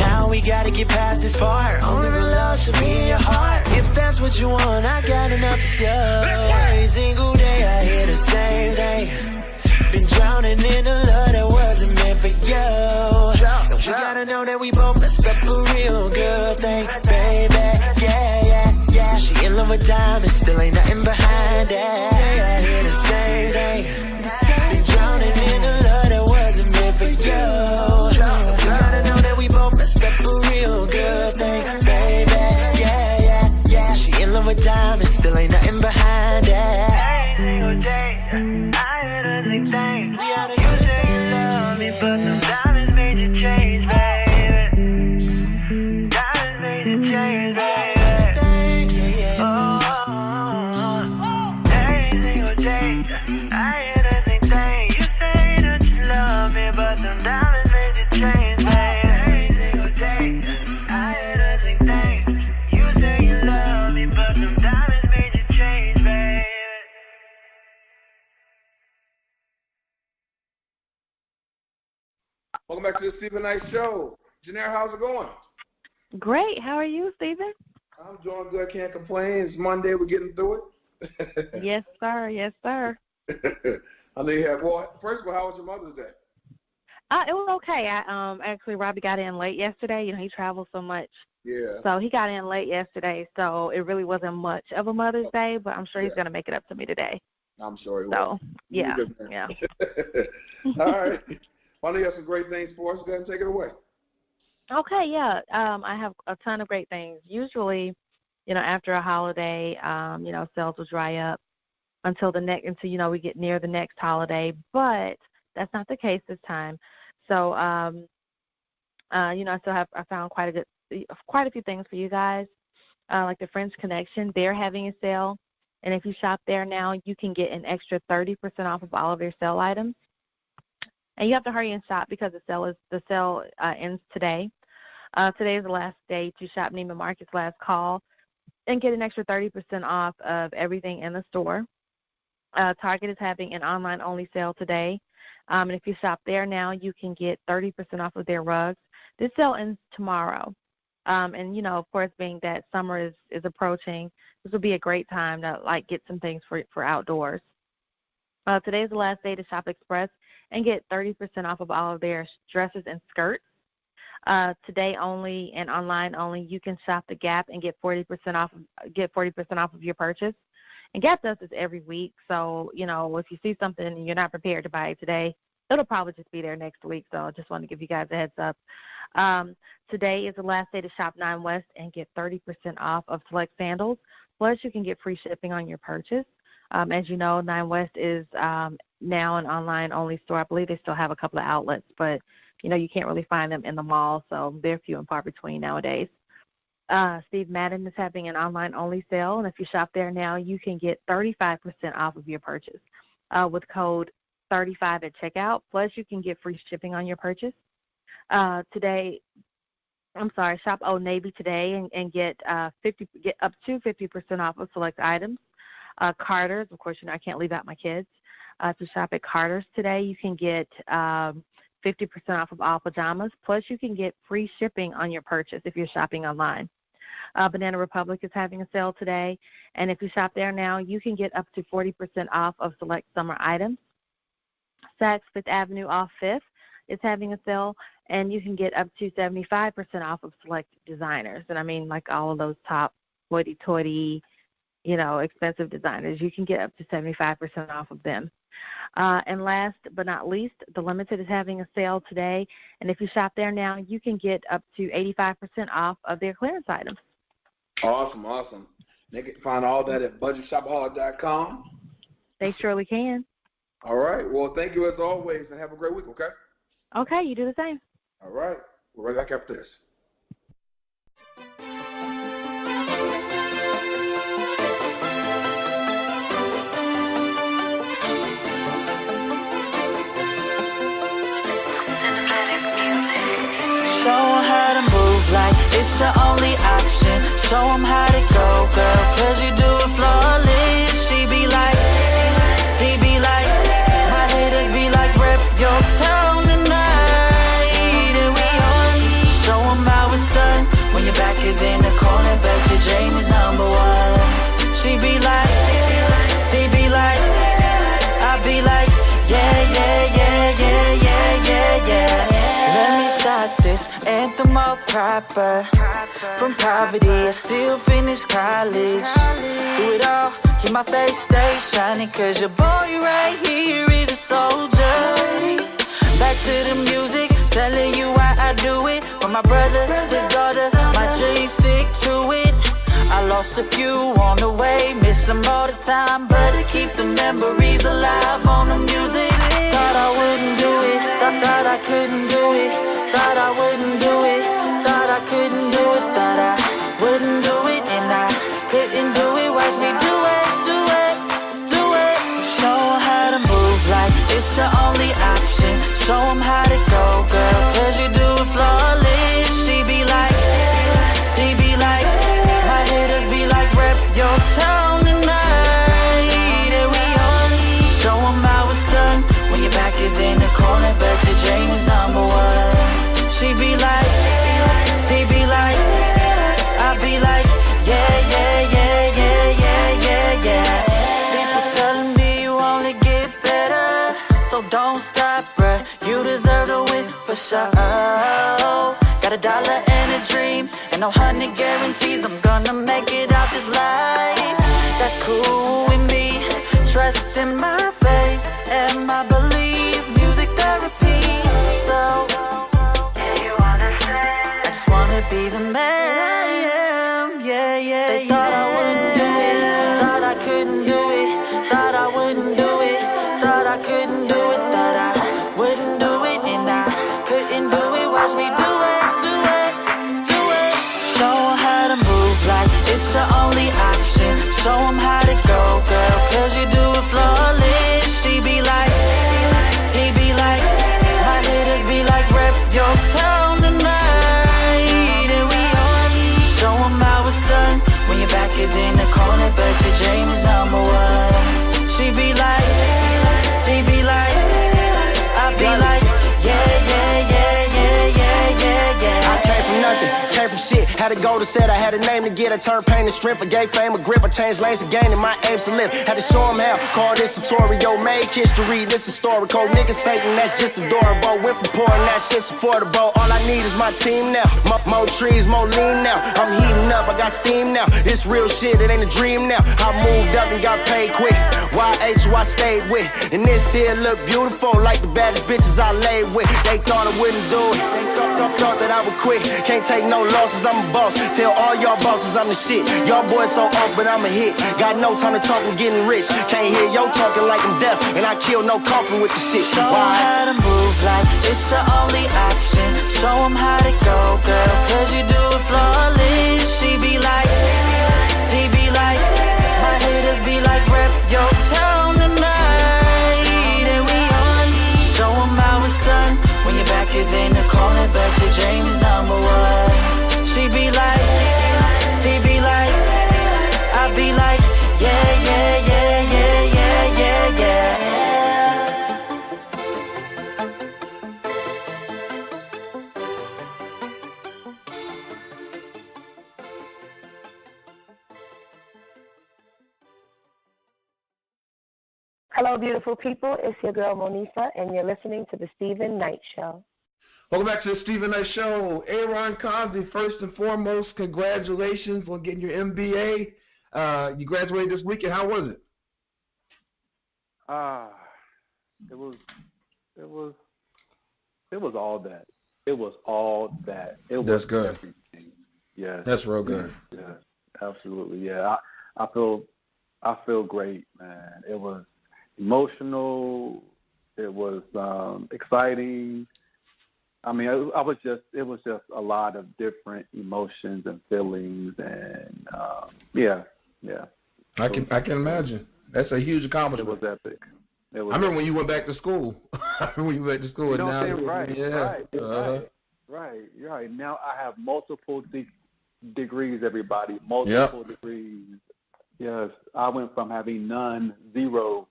Now we gotta get past this part. Only real love should be in your heart. If that's what you want, I got enough to tell. Every single day I hear the same thing. Been drowning in a love that wasn't meant for you. You gotta know that we both messed up a real good thing, baby. Yeah. She in love with diamonds, still ain't nothing behind it. I hear the same thing. Been drowning in a love that wasn't meant for you. You gotta know that we both messed up a real good thing, baby. Yeah. She in love with diamonds, still ain't nothing behind it. Every single day, I hear the same thing. You say you love me, but them diamonds made you change, baby. Diamonds made you change, baby. Oh, every single day, I hear the same thing. You say that you love me, but them diamonds made you change, baby. Every single day, I hear the same thing. You say you love me, but them diamonds made you change, baby. Welcome back to the Stephen Knight Show. Janelle, how's it going? Great. How are you, Stephen? I'm doing good. Can't complain. It's Monday. We're getting through it. Yes, sir. Yes, sir. I know you have. Well, first of all, how was your Mother's Day? It was okay. Actually, Robbie got in late yesterday. You know, he travels so much. Yeah. So he got in late yesterday, so it really wasn't much of a Mother's Day, but I'm sure he's going to make it up to me today. I'm sure he So, will. yeah. All right. I know you have some great things for us. Go ahead and take it away. Okay, yeah. I have a ton of great things. Usually, you know, after a holiday, you know, sales will dry up until you know, we get near the next holiday, but that's not the case this time. So, you know, I found quite a few things for you guys, like the French Connection. They're having a sale, and if you shop there now, you can get an extra 30% off of all of your sale items. And you have to hurry and shop because the sale ends today. Today is the last day to shop Neiman Marcus last call and get an extra 30% off of everything in the store. Target is having an online-only sale today. And if you shop there now, you can get 30% off of their rugs. This sale ends tomorrow. And, you know, of course, being that summer is approaching, this will be a great time to, like, get some things for outdoors. Today is the last day to shop Express and get 30% off of all of their dresses and skirts. Today only and online only, you can shop the Gap and get 40% off of your purchase. And Gap does this every week, so, you know, if you see something and you're not prepared to buy it today, it'll probably just be there next week, so I just want to give you guys a heads up. Today is the last day to shop 9 West and get 30% off of select sandals, plus you can get free shipping on your purchase. As you know, 9 West is now an online-only store. I believe they still have a couple of outlets, but, you know, you can't really find them in the mall, so they're few and far between nowadays. Steve Madden is having an online-only sale, and if you shop there now, you can get 35% off of your purchase with code 35 at checkout, plus you can get free shipping on your purchase. Shop Old Navy today and get up to 50% off of select items. Carter's, of course, you know, I can't leave out my kids. to shop at Carter's today. You can get 50% off of all pajamas, plus you can get free shipping on your purchase if you're shopping online. Banana Republic is having a sale today, and if you shop there now, you can get up to 40% off of select summer items. Saks Fifth Avenue off 5th is having a sale, and you can get up to 75% off of select designers. And I mean, like all of those top hoity-toity, expensive designers. You can get up to 75% off of them. And last but not least, The Limited is having a sale today, and if you shop there now, you can get up to 85% off of their clearance items. Awesome. They can find all that at budgetshopaholic.com. They surely can. All right. Well, thank you as always, and have a great week, okay? Okay, you do the same. All right. We'll be right back after this. Show 'em how to move like it's your only option. Show 'em how to go, girl, 'cause you do it flawless. She be like, he be like, my haters be like, rep your town tonight. And we on. Show 'em how it's done when your back is in the corner, but your dream is number one. She be like, he be like, I be like, yeah. Let me start this anthem all proper. From poverty, I still finish college. Do it all, keep my face stay shining, 'cause your boy right here is a soldier. Back to the music, telling you why I do it. For my brother, his daughter, my dreams stick to it. I lost a few on the way, miss them all the time, but I keep the memories alive on the music. Thought I wouldn't do it, thought I couldn't do it. Thought I wouldn't do it, thought I couldn't do it. Thought I wouldn't do it, and I couldn't do it. Watch me do it. Show 'em how to move like it's your only option. Show 'em how to go, girl, 'cause you do it flawless. She be like, he be like, my haters be like, rep your town tonight. And we on. Show 'em how it's done when your back is in the corner, but your dream is number one. She be like, he be like, I be like, yeah. People telling me you only get better, so don't stop, bruh. You deserve to win for sure. Got $1 and a dream, and no 100 guarantees I'm gonna make it out this life. That's cool with me. Trust in my faith and my belief. Music therapy, so I just wanna be the man I am, yeah. They thought I wouldn't do it, thought I couldn't do it, thought I wouldn't do it, thought I couldn't do it, thought I wouldn't do it, and I couldn't do it. Watch me do it. Show 'em how to move like it's your only option. Show 'em how to go, girl, 'cause you do it flawless. She be like, he be like, my haters be like, rep your town tonight. And we on. Show 'em how it's done when your back is in the corner, but your dream is number one. She be like, he be like, I be like, yeah. I came from nothing, came from shit. Had a goal to set, I had a name to get. I turned pain to strength, I gave fame a grip. I changed lanes to gain, and my aims to live. Had to show them how, call this tutorial. Made history, this historical. Niggas Satan, that's just adorable. Went from pouring, that shit's affordable. All I need is my team now. More trees, more lean now. I'm heating up, I got steam now. This real shit, it ain't a dream now. I moved up and got paid quick. YH who I stayed with. And this here look beautiful, like the baddest bitches I laid with. They thought I wouldn't do it. They thought that I would quit. Can't take no losses, I'm a boss. Tell all y'all bosses I'm the shit. Y'all boys so off, but I'm a hit. Got no time to talk, I'm getting rich. Can't hear yo talking like I'm deaf, and I kill no coughing with the shit. Show 'em how to move like it's your only option. Show 'em how to go, girl, 'cause you do it flawless. She be like, he be like, my haters be like, rep your town tonight. And we on. Show 'em how it's done when your back is in the corner, but your dream is number one. She be like, he be like, I be like, yeah. Hello, beautiful people. It's your girl, Monisa, and you're listening to The Stephen Knight Show. Welcome back to The Stephen Knight Show. Aaron Conley, first and foremost, congratulations on getting your MBA. You graduated this weekend. How was it? It was all that. It was all that. It was That's good. everything. Yeah. That's real good. Yeah, absolutely. Yeah, I feel great, man. It was emotional. It was exciting. I mean, it was just a lot of different emotions and feelings, and yeah. I can imagine. That's a huge accomplishment. It was epic. I remember when you went back to school. You know what I'm saying? Right. Yeah. Right. You're right. Now I have multiple degrees, everybody. Multiple degrees. Yes. I went from having none, zero,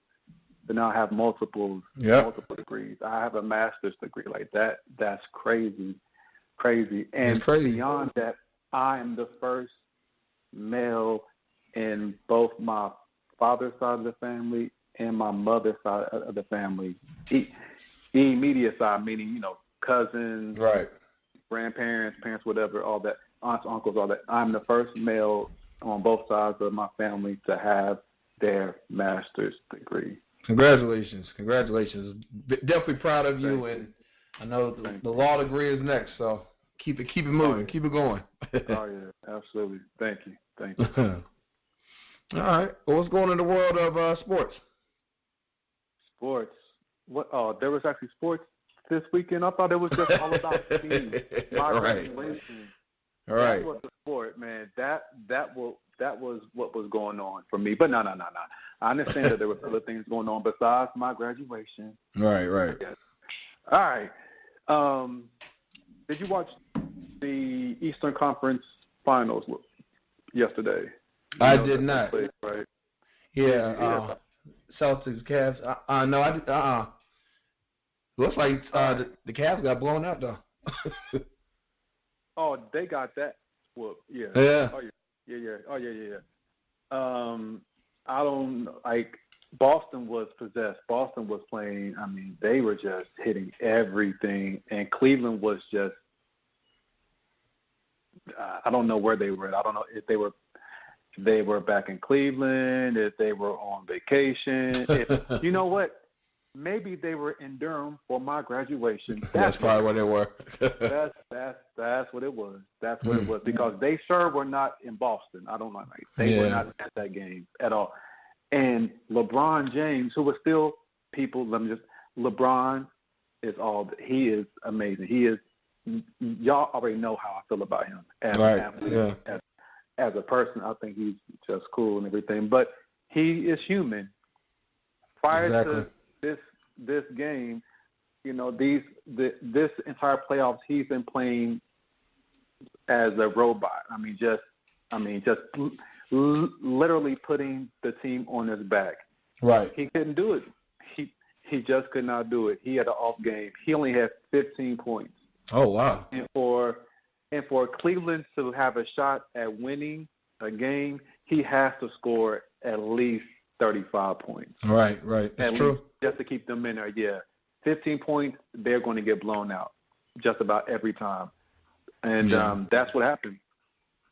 to now I have multiple degrees. I have a master's degree. Like that. That's crazy. And beyond that, I am the first male in both my father's side of the family and my mother's side of the family. The immediate side, meaning, cousins, right, grandparents, parents, whatever, all that, aunts, uncles, all that. I'm the first male on both sides of my family to have their master's degree. Congratulations. Definitely proud of you, and I know the law degree is next, so keep it moving, keep it going. Oh yeah, absolutely. Thank you. All right. Well, what's going on in the world of sports? Sports. What? Oh, there was actually sports this weekend. I thought it was just all about teams. Congratulations. All right. That was the sport, man. That was what was going on for me. But no. I understand that there were other things going on besides my graduation. Right. Yes. All right. Did you watch the Eastern Conference Finals yesterday? I did not. Played, right? Yeah. Celtics, Cavs. No, I did. Looks like the Cavs got blown out though. Oh, they got that whoop. Yeah. Yeah. Oh yeah. Oh yeah. I don't know. Like Boston was possessed. Boston was playing. I mean, they were just hitting everything, and Cleveland was just. I don't know where they were at. I don't know if they were back in Cleveland, if they were on vacation. You know what? Maybe they were in Durham for my graduation. That's probably where they were. That's what it was. That's what it was, because they sure were not in Boston. I don't know. They were not at that game at all. And LeBron James, who was still LeBron is he is amazing. He is. Y'all already know how I feel about him as an athlete, as a person. I think he's just cool and everything, but he is human. Prior to this game, this entire playoffs, he's been playing as a robot. Just literally putting the team on his back. Right. He couldn't do it. He just could not do it. He had an off game. He only had 15 points. Oh wow! And for Cleveland to have a shot at winning a game, he has to score at least 35 points. Right. That's true. Just to keep them in there. Yeah, 15 points, they're going to get blown out just about every time, and that's what happened.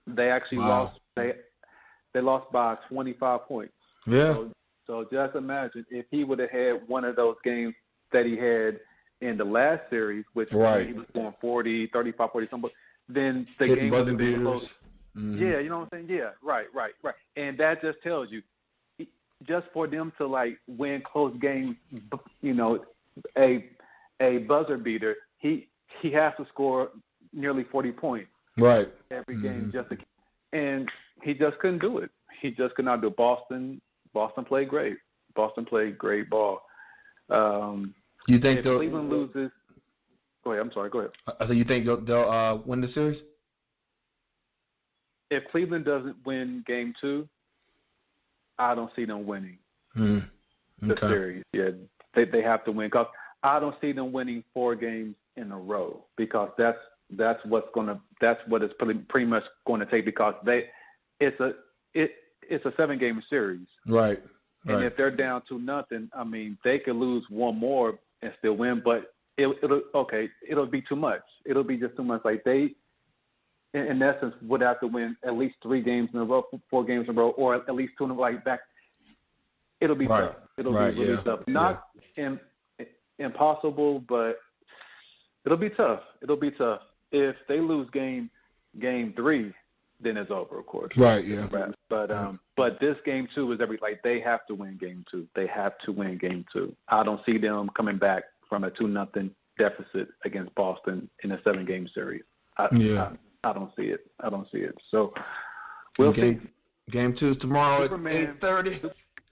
They actually lost. They lost by 25 points. Yeah. So just imagine if he would have had one of those games that he had in the last series, which he was going 40, 35, 40 something, then the game would have been close. Mm-hmm. Yeah, you know what I'm saying? Yeah, right. And that just tells you, just for them to win close games, a buzzer beater, he has to score nearly 40 points. Right. Every game and he just couldn't do it. He just could not do it. Boston played great. Boston played great ball. You think if Cleveland loses? Go ahead. I'm sorry. Go ahead. So you think they'll win the series? If Cleveland doesn't win Game 2, I don't see them winning the series. Yeah, they have to win, because I don't see them winning 4 games in a row, because that's what it's pretty much going to take, because it's a 7-game series. Right. And if they're down 2-0, I mean, they could lose one more and still win, but it'll be too much. It'll be just too much. Like they, in essence, would have to win at least 3 games in a row, 4 games in a row, or at least 2 in a row. Like back, it'll be tough. It'll be really tough. Not impossible, but it'll be tough. It'll be tough. If they lose game 3, then it's over, of course. Right. Yeah. But this game 2 is they have to win game 2. They have to win game 2. I don't see them coming back from a 2-0 deficit against Boston in a 7-game series. I don't see it. So we'll see. Game 2 is tomorrow Superman, at 8:30.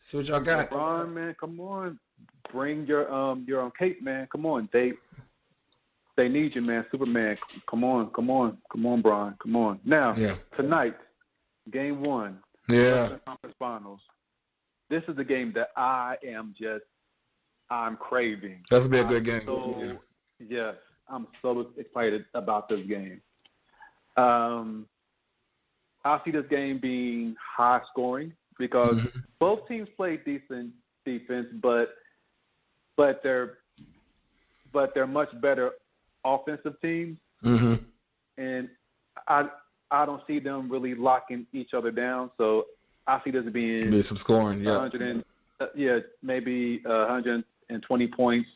See what y'all got. LeBron, man, come on. Bring your cape, man. Come on. They need you, man. Superman, come on, Bron. Come on. Now, tonight, game 1. Yeah. Conference Finals. This is the game that I'm craving. That'll be a good game. Yes, I'm so excited about this game. I see this game being high scoring because both teams play decent defense, but they're much better offensive teams, and I don't see them really locking each other down. So I see this being some scoring, maybe 120 points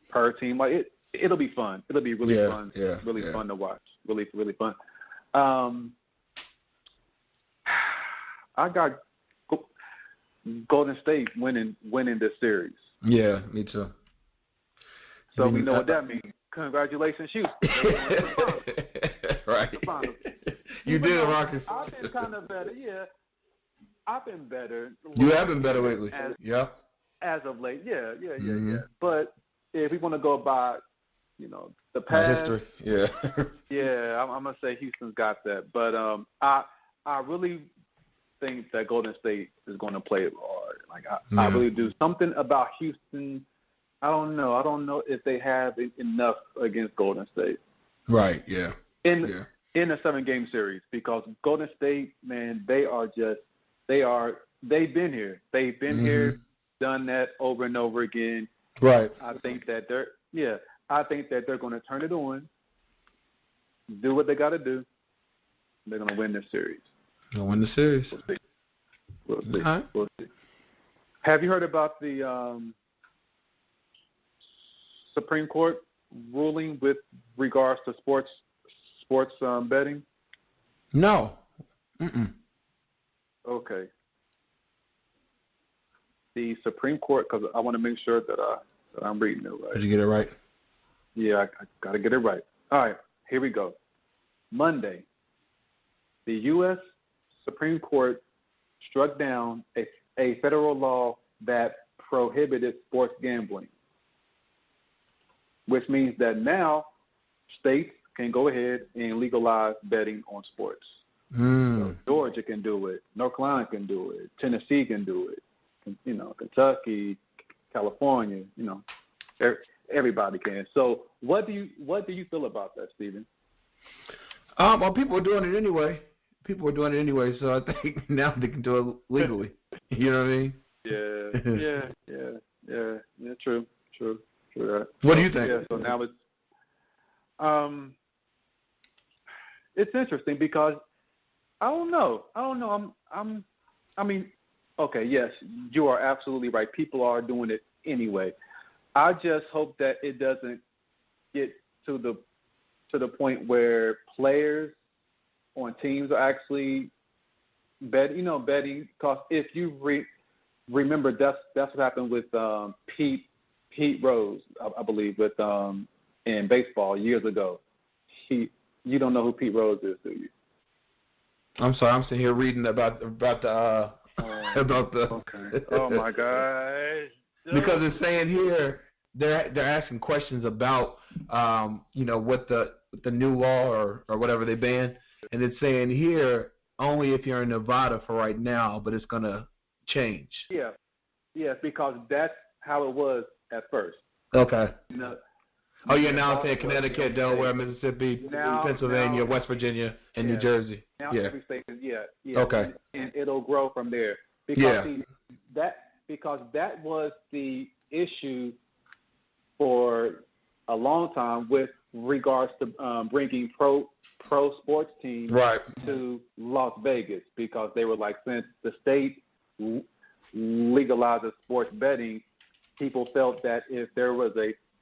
per team. Like it'll be fun. It'll be really fun. Really fun to watch. Really fun. I got Golden State winning this series. Yeah, me too. So we know what that means. Congratulations, Houston. Right. You did, Marcus. I've been kind of better. Yeah, I've been better. You have been better lately. As of late, yeah. But if we want to go by, the past history, I'm gonna say Houston's got that. But I really think that Golden State is going to play hard. Like I really do. Something about Houston. I don't know if they have enough against Golden State. Right. Yeah. In a 7-game series, because Golden State, man, they've been here. They've been here, done that over and over again. Right. I think that they're going to turn it on, do what they got to do. They're going to win this series. They'll win the series. We'll see. All right. We'll see. Have you heard about the Supreme Court ruling with regards to sports betting? No. Okay. The Supreme Court, because I want to make sure that I'm reading it right. Did you get it right? Yeah, I got to get it right. All right, here we go. Monday, the U.S. Supreme Court struck down a federal law that prohibited sports gambling, which means that now states can go ahead and legalize betting on sports. So Georgia can do it. North Carolina can do it. Tennessee can do it. Kentucky, California. Everybody can. So what do you feel about that, Stephen? Well, people are doing it anyway. So I think now they can do it legally. You know what I mean? Yeah. True. What do you think? Yeah. So now it's interesting because I don't know. I mean, okay, yes, you are absolutely right. People are doing it anyway. I just hope that it doesn't get to the point where players on teams are actually betting. Because if you remember, that's what happened with Pete Rose, I believe, with in baseball years ago. You don't know who Pete Rose is, do you? I'm sorry, I'm sitting here reading about the Okay. Oh my gosh. Because it's saying here they're asking questions about what the new law or whatever they banned, and it's saying here only if you're in Nevada for right now, but it's gonna change. Yeah, because that's how it was at first. Okay. Now saying Connecticut, Delaware, Mississippi, Pennsylvania, West Virginia, and New Jersey. Now every state is Okay. And it'll grow from there. Because see, because that was the issue for a long time with regards to bringing pro sports teams to Las Vegas, because they were like, since the state legalizes sports betting, people felt that if there was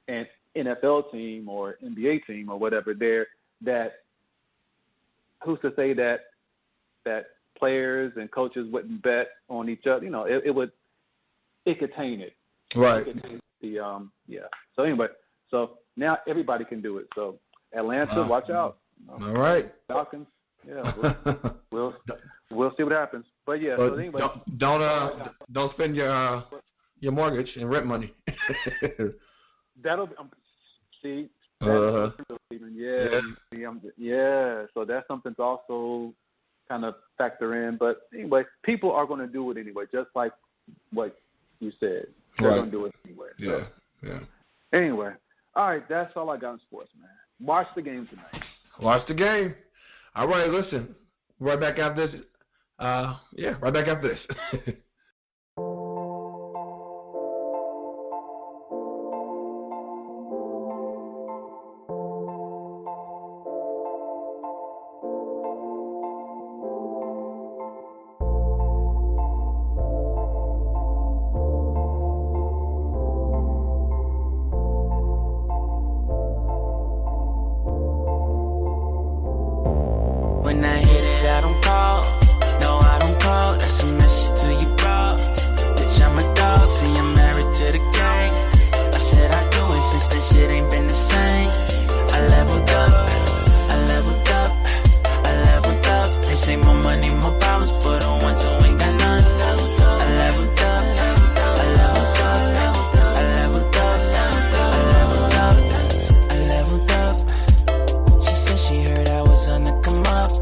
an NFL team or NBA team or whatever there, that who's to say that players and coaches wouldn't bet on each other? You know, it could taint it. Right. It could taint the So anyway, so now everybody can do it. So Atlanta, watch out. All right. Falcons. Yeah. We'll see what happens. But yeah. But so anyway, don't spend your mortgage and rent money. That'll see. Yeah. So that's something to also kind of factor in. But anyway, people are going to do it anyway, just like what you said. They're going to do it anyway. So. Yeah. Anyway, all right, that's all I got in sports, man. Watch the game tonight. Watch the game. All right, listen. Right back after this. Right back after this. When I hit it, I don't call. No, I don't call. That's a message to you, bro. Bitch, I'm a dog. See, I'm married to the gang. I said I do it since that shit ain't been the same. I leveled up. I leveled up. I leveled up. They say more money, more problems, but on one, two ain't got none. I leveled up. I leveled up. I leveled up. I leveled up. I leveled up. She said she heard I was on the come up.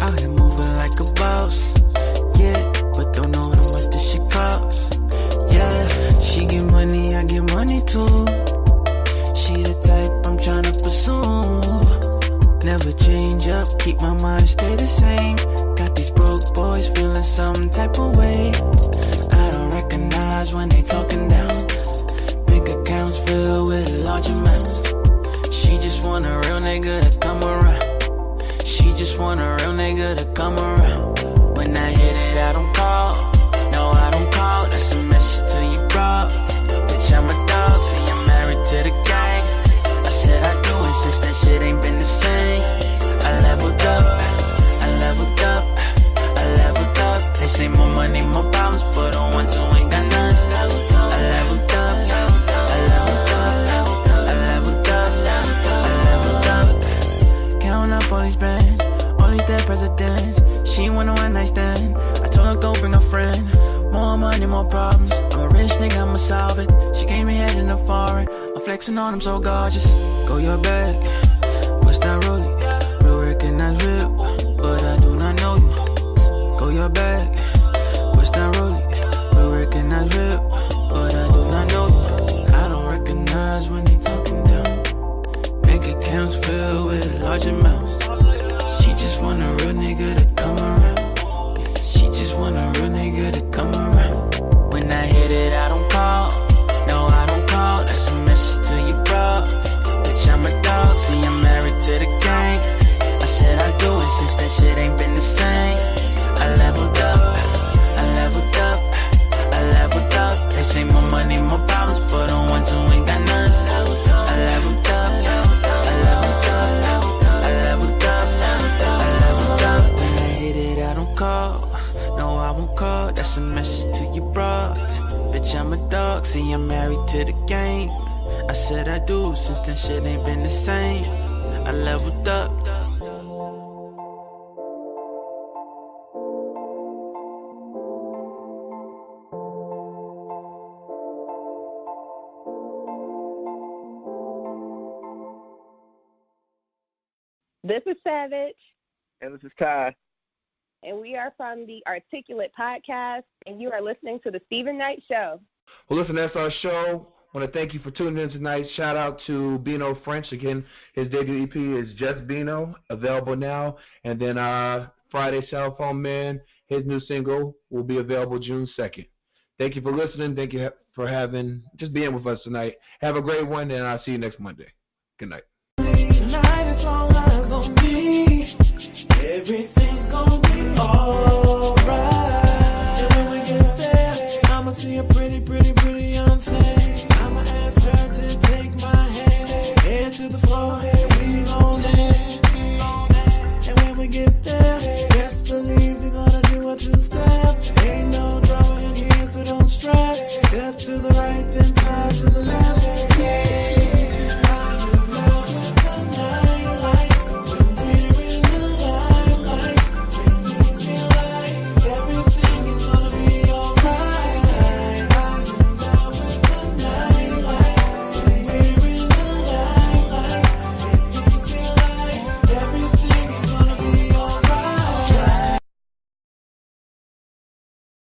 Out here moving like a boss, yeah, but don't know how much this shit costs. Yeah, she get money, I get money too. She the type I'm tryna pursue. Never change up, keep my mind stay the same. Got these broke boys feeling some type of way. I don't recognize when they talking down. Bank accounts filled with large amounts. She just want a real nigga to come around. She just want a real nigga to come around. When I hit it, I don't call. No, I don't call. That's a message to you, bro. Bitch, I'm a dog. See, I'm married to the gang. I said I do it since that shit ain't been the same. I leveled up. I leveled up. I leveled up. They say more money, more problems, but on one, two ain't got none. I leveled up. I leveled up. I leveled up. I leveled up. Count up all these bands, all these dead presidents. She want a one night stand. I told her go bring a friend. More money, more problems. I'm a rich nigga, I'ma solve it. She gave me head in the foreign. I'm flexing on them so gorgeous. Go your bag, what's that rolling? Real recognize real, but I do not know you. Go your bag, what's that rolling? Real recognize real, but I do not know you. I don't recognize when they talking down. Bank accounts filled with large amounts. She just want a real nigga to come around. She just want a real nigga to come around. When I hit it, I don't call. No, I don't call. That's a message to you, bro. Bitch, I'm a dog. See, I'm married to the gang. I said I do it since that shit ain't been the same. I leveled up. I leveled up. I leveled up. They say more money, more problems, but on one, two ain't got none. I leveled up. I leveled up. I leveled up. I leveled up. When I hit it, I don't call. No, I won't call. That's a message to you, bro. Bitch, I'm a dog. See, I'm married to the game. I said I do since that shit ain't been the same. I leveled up. This is Savage. And this is Kai. And we are from the Articulate Podcast, and you are listening to The Stephen Knight Show. Well, listen, that's our show. I want to thank you for tuning in tonight. Shout out to Beano French. Again, his debut EP is Just Beano, available now. And then Friday Cellphone Man, his new single will be available June 2nd. Thank you for listening. Thank you for just being with us tonight. Have a great one, and I'll see you next Monday. Good night. Tonight it's all eyes on me. Everything's gonna be alright. And when we get there, I'ma see a pretty young thing.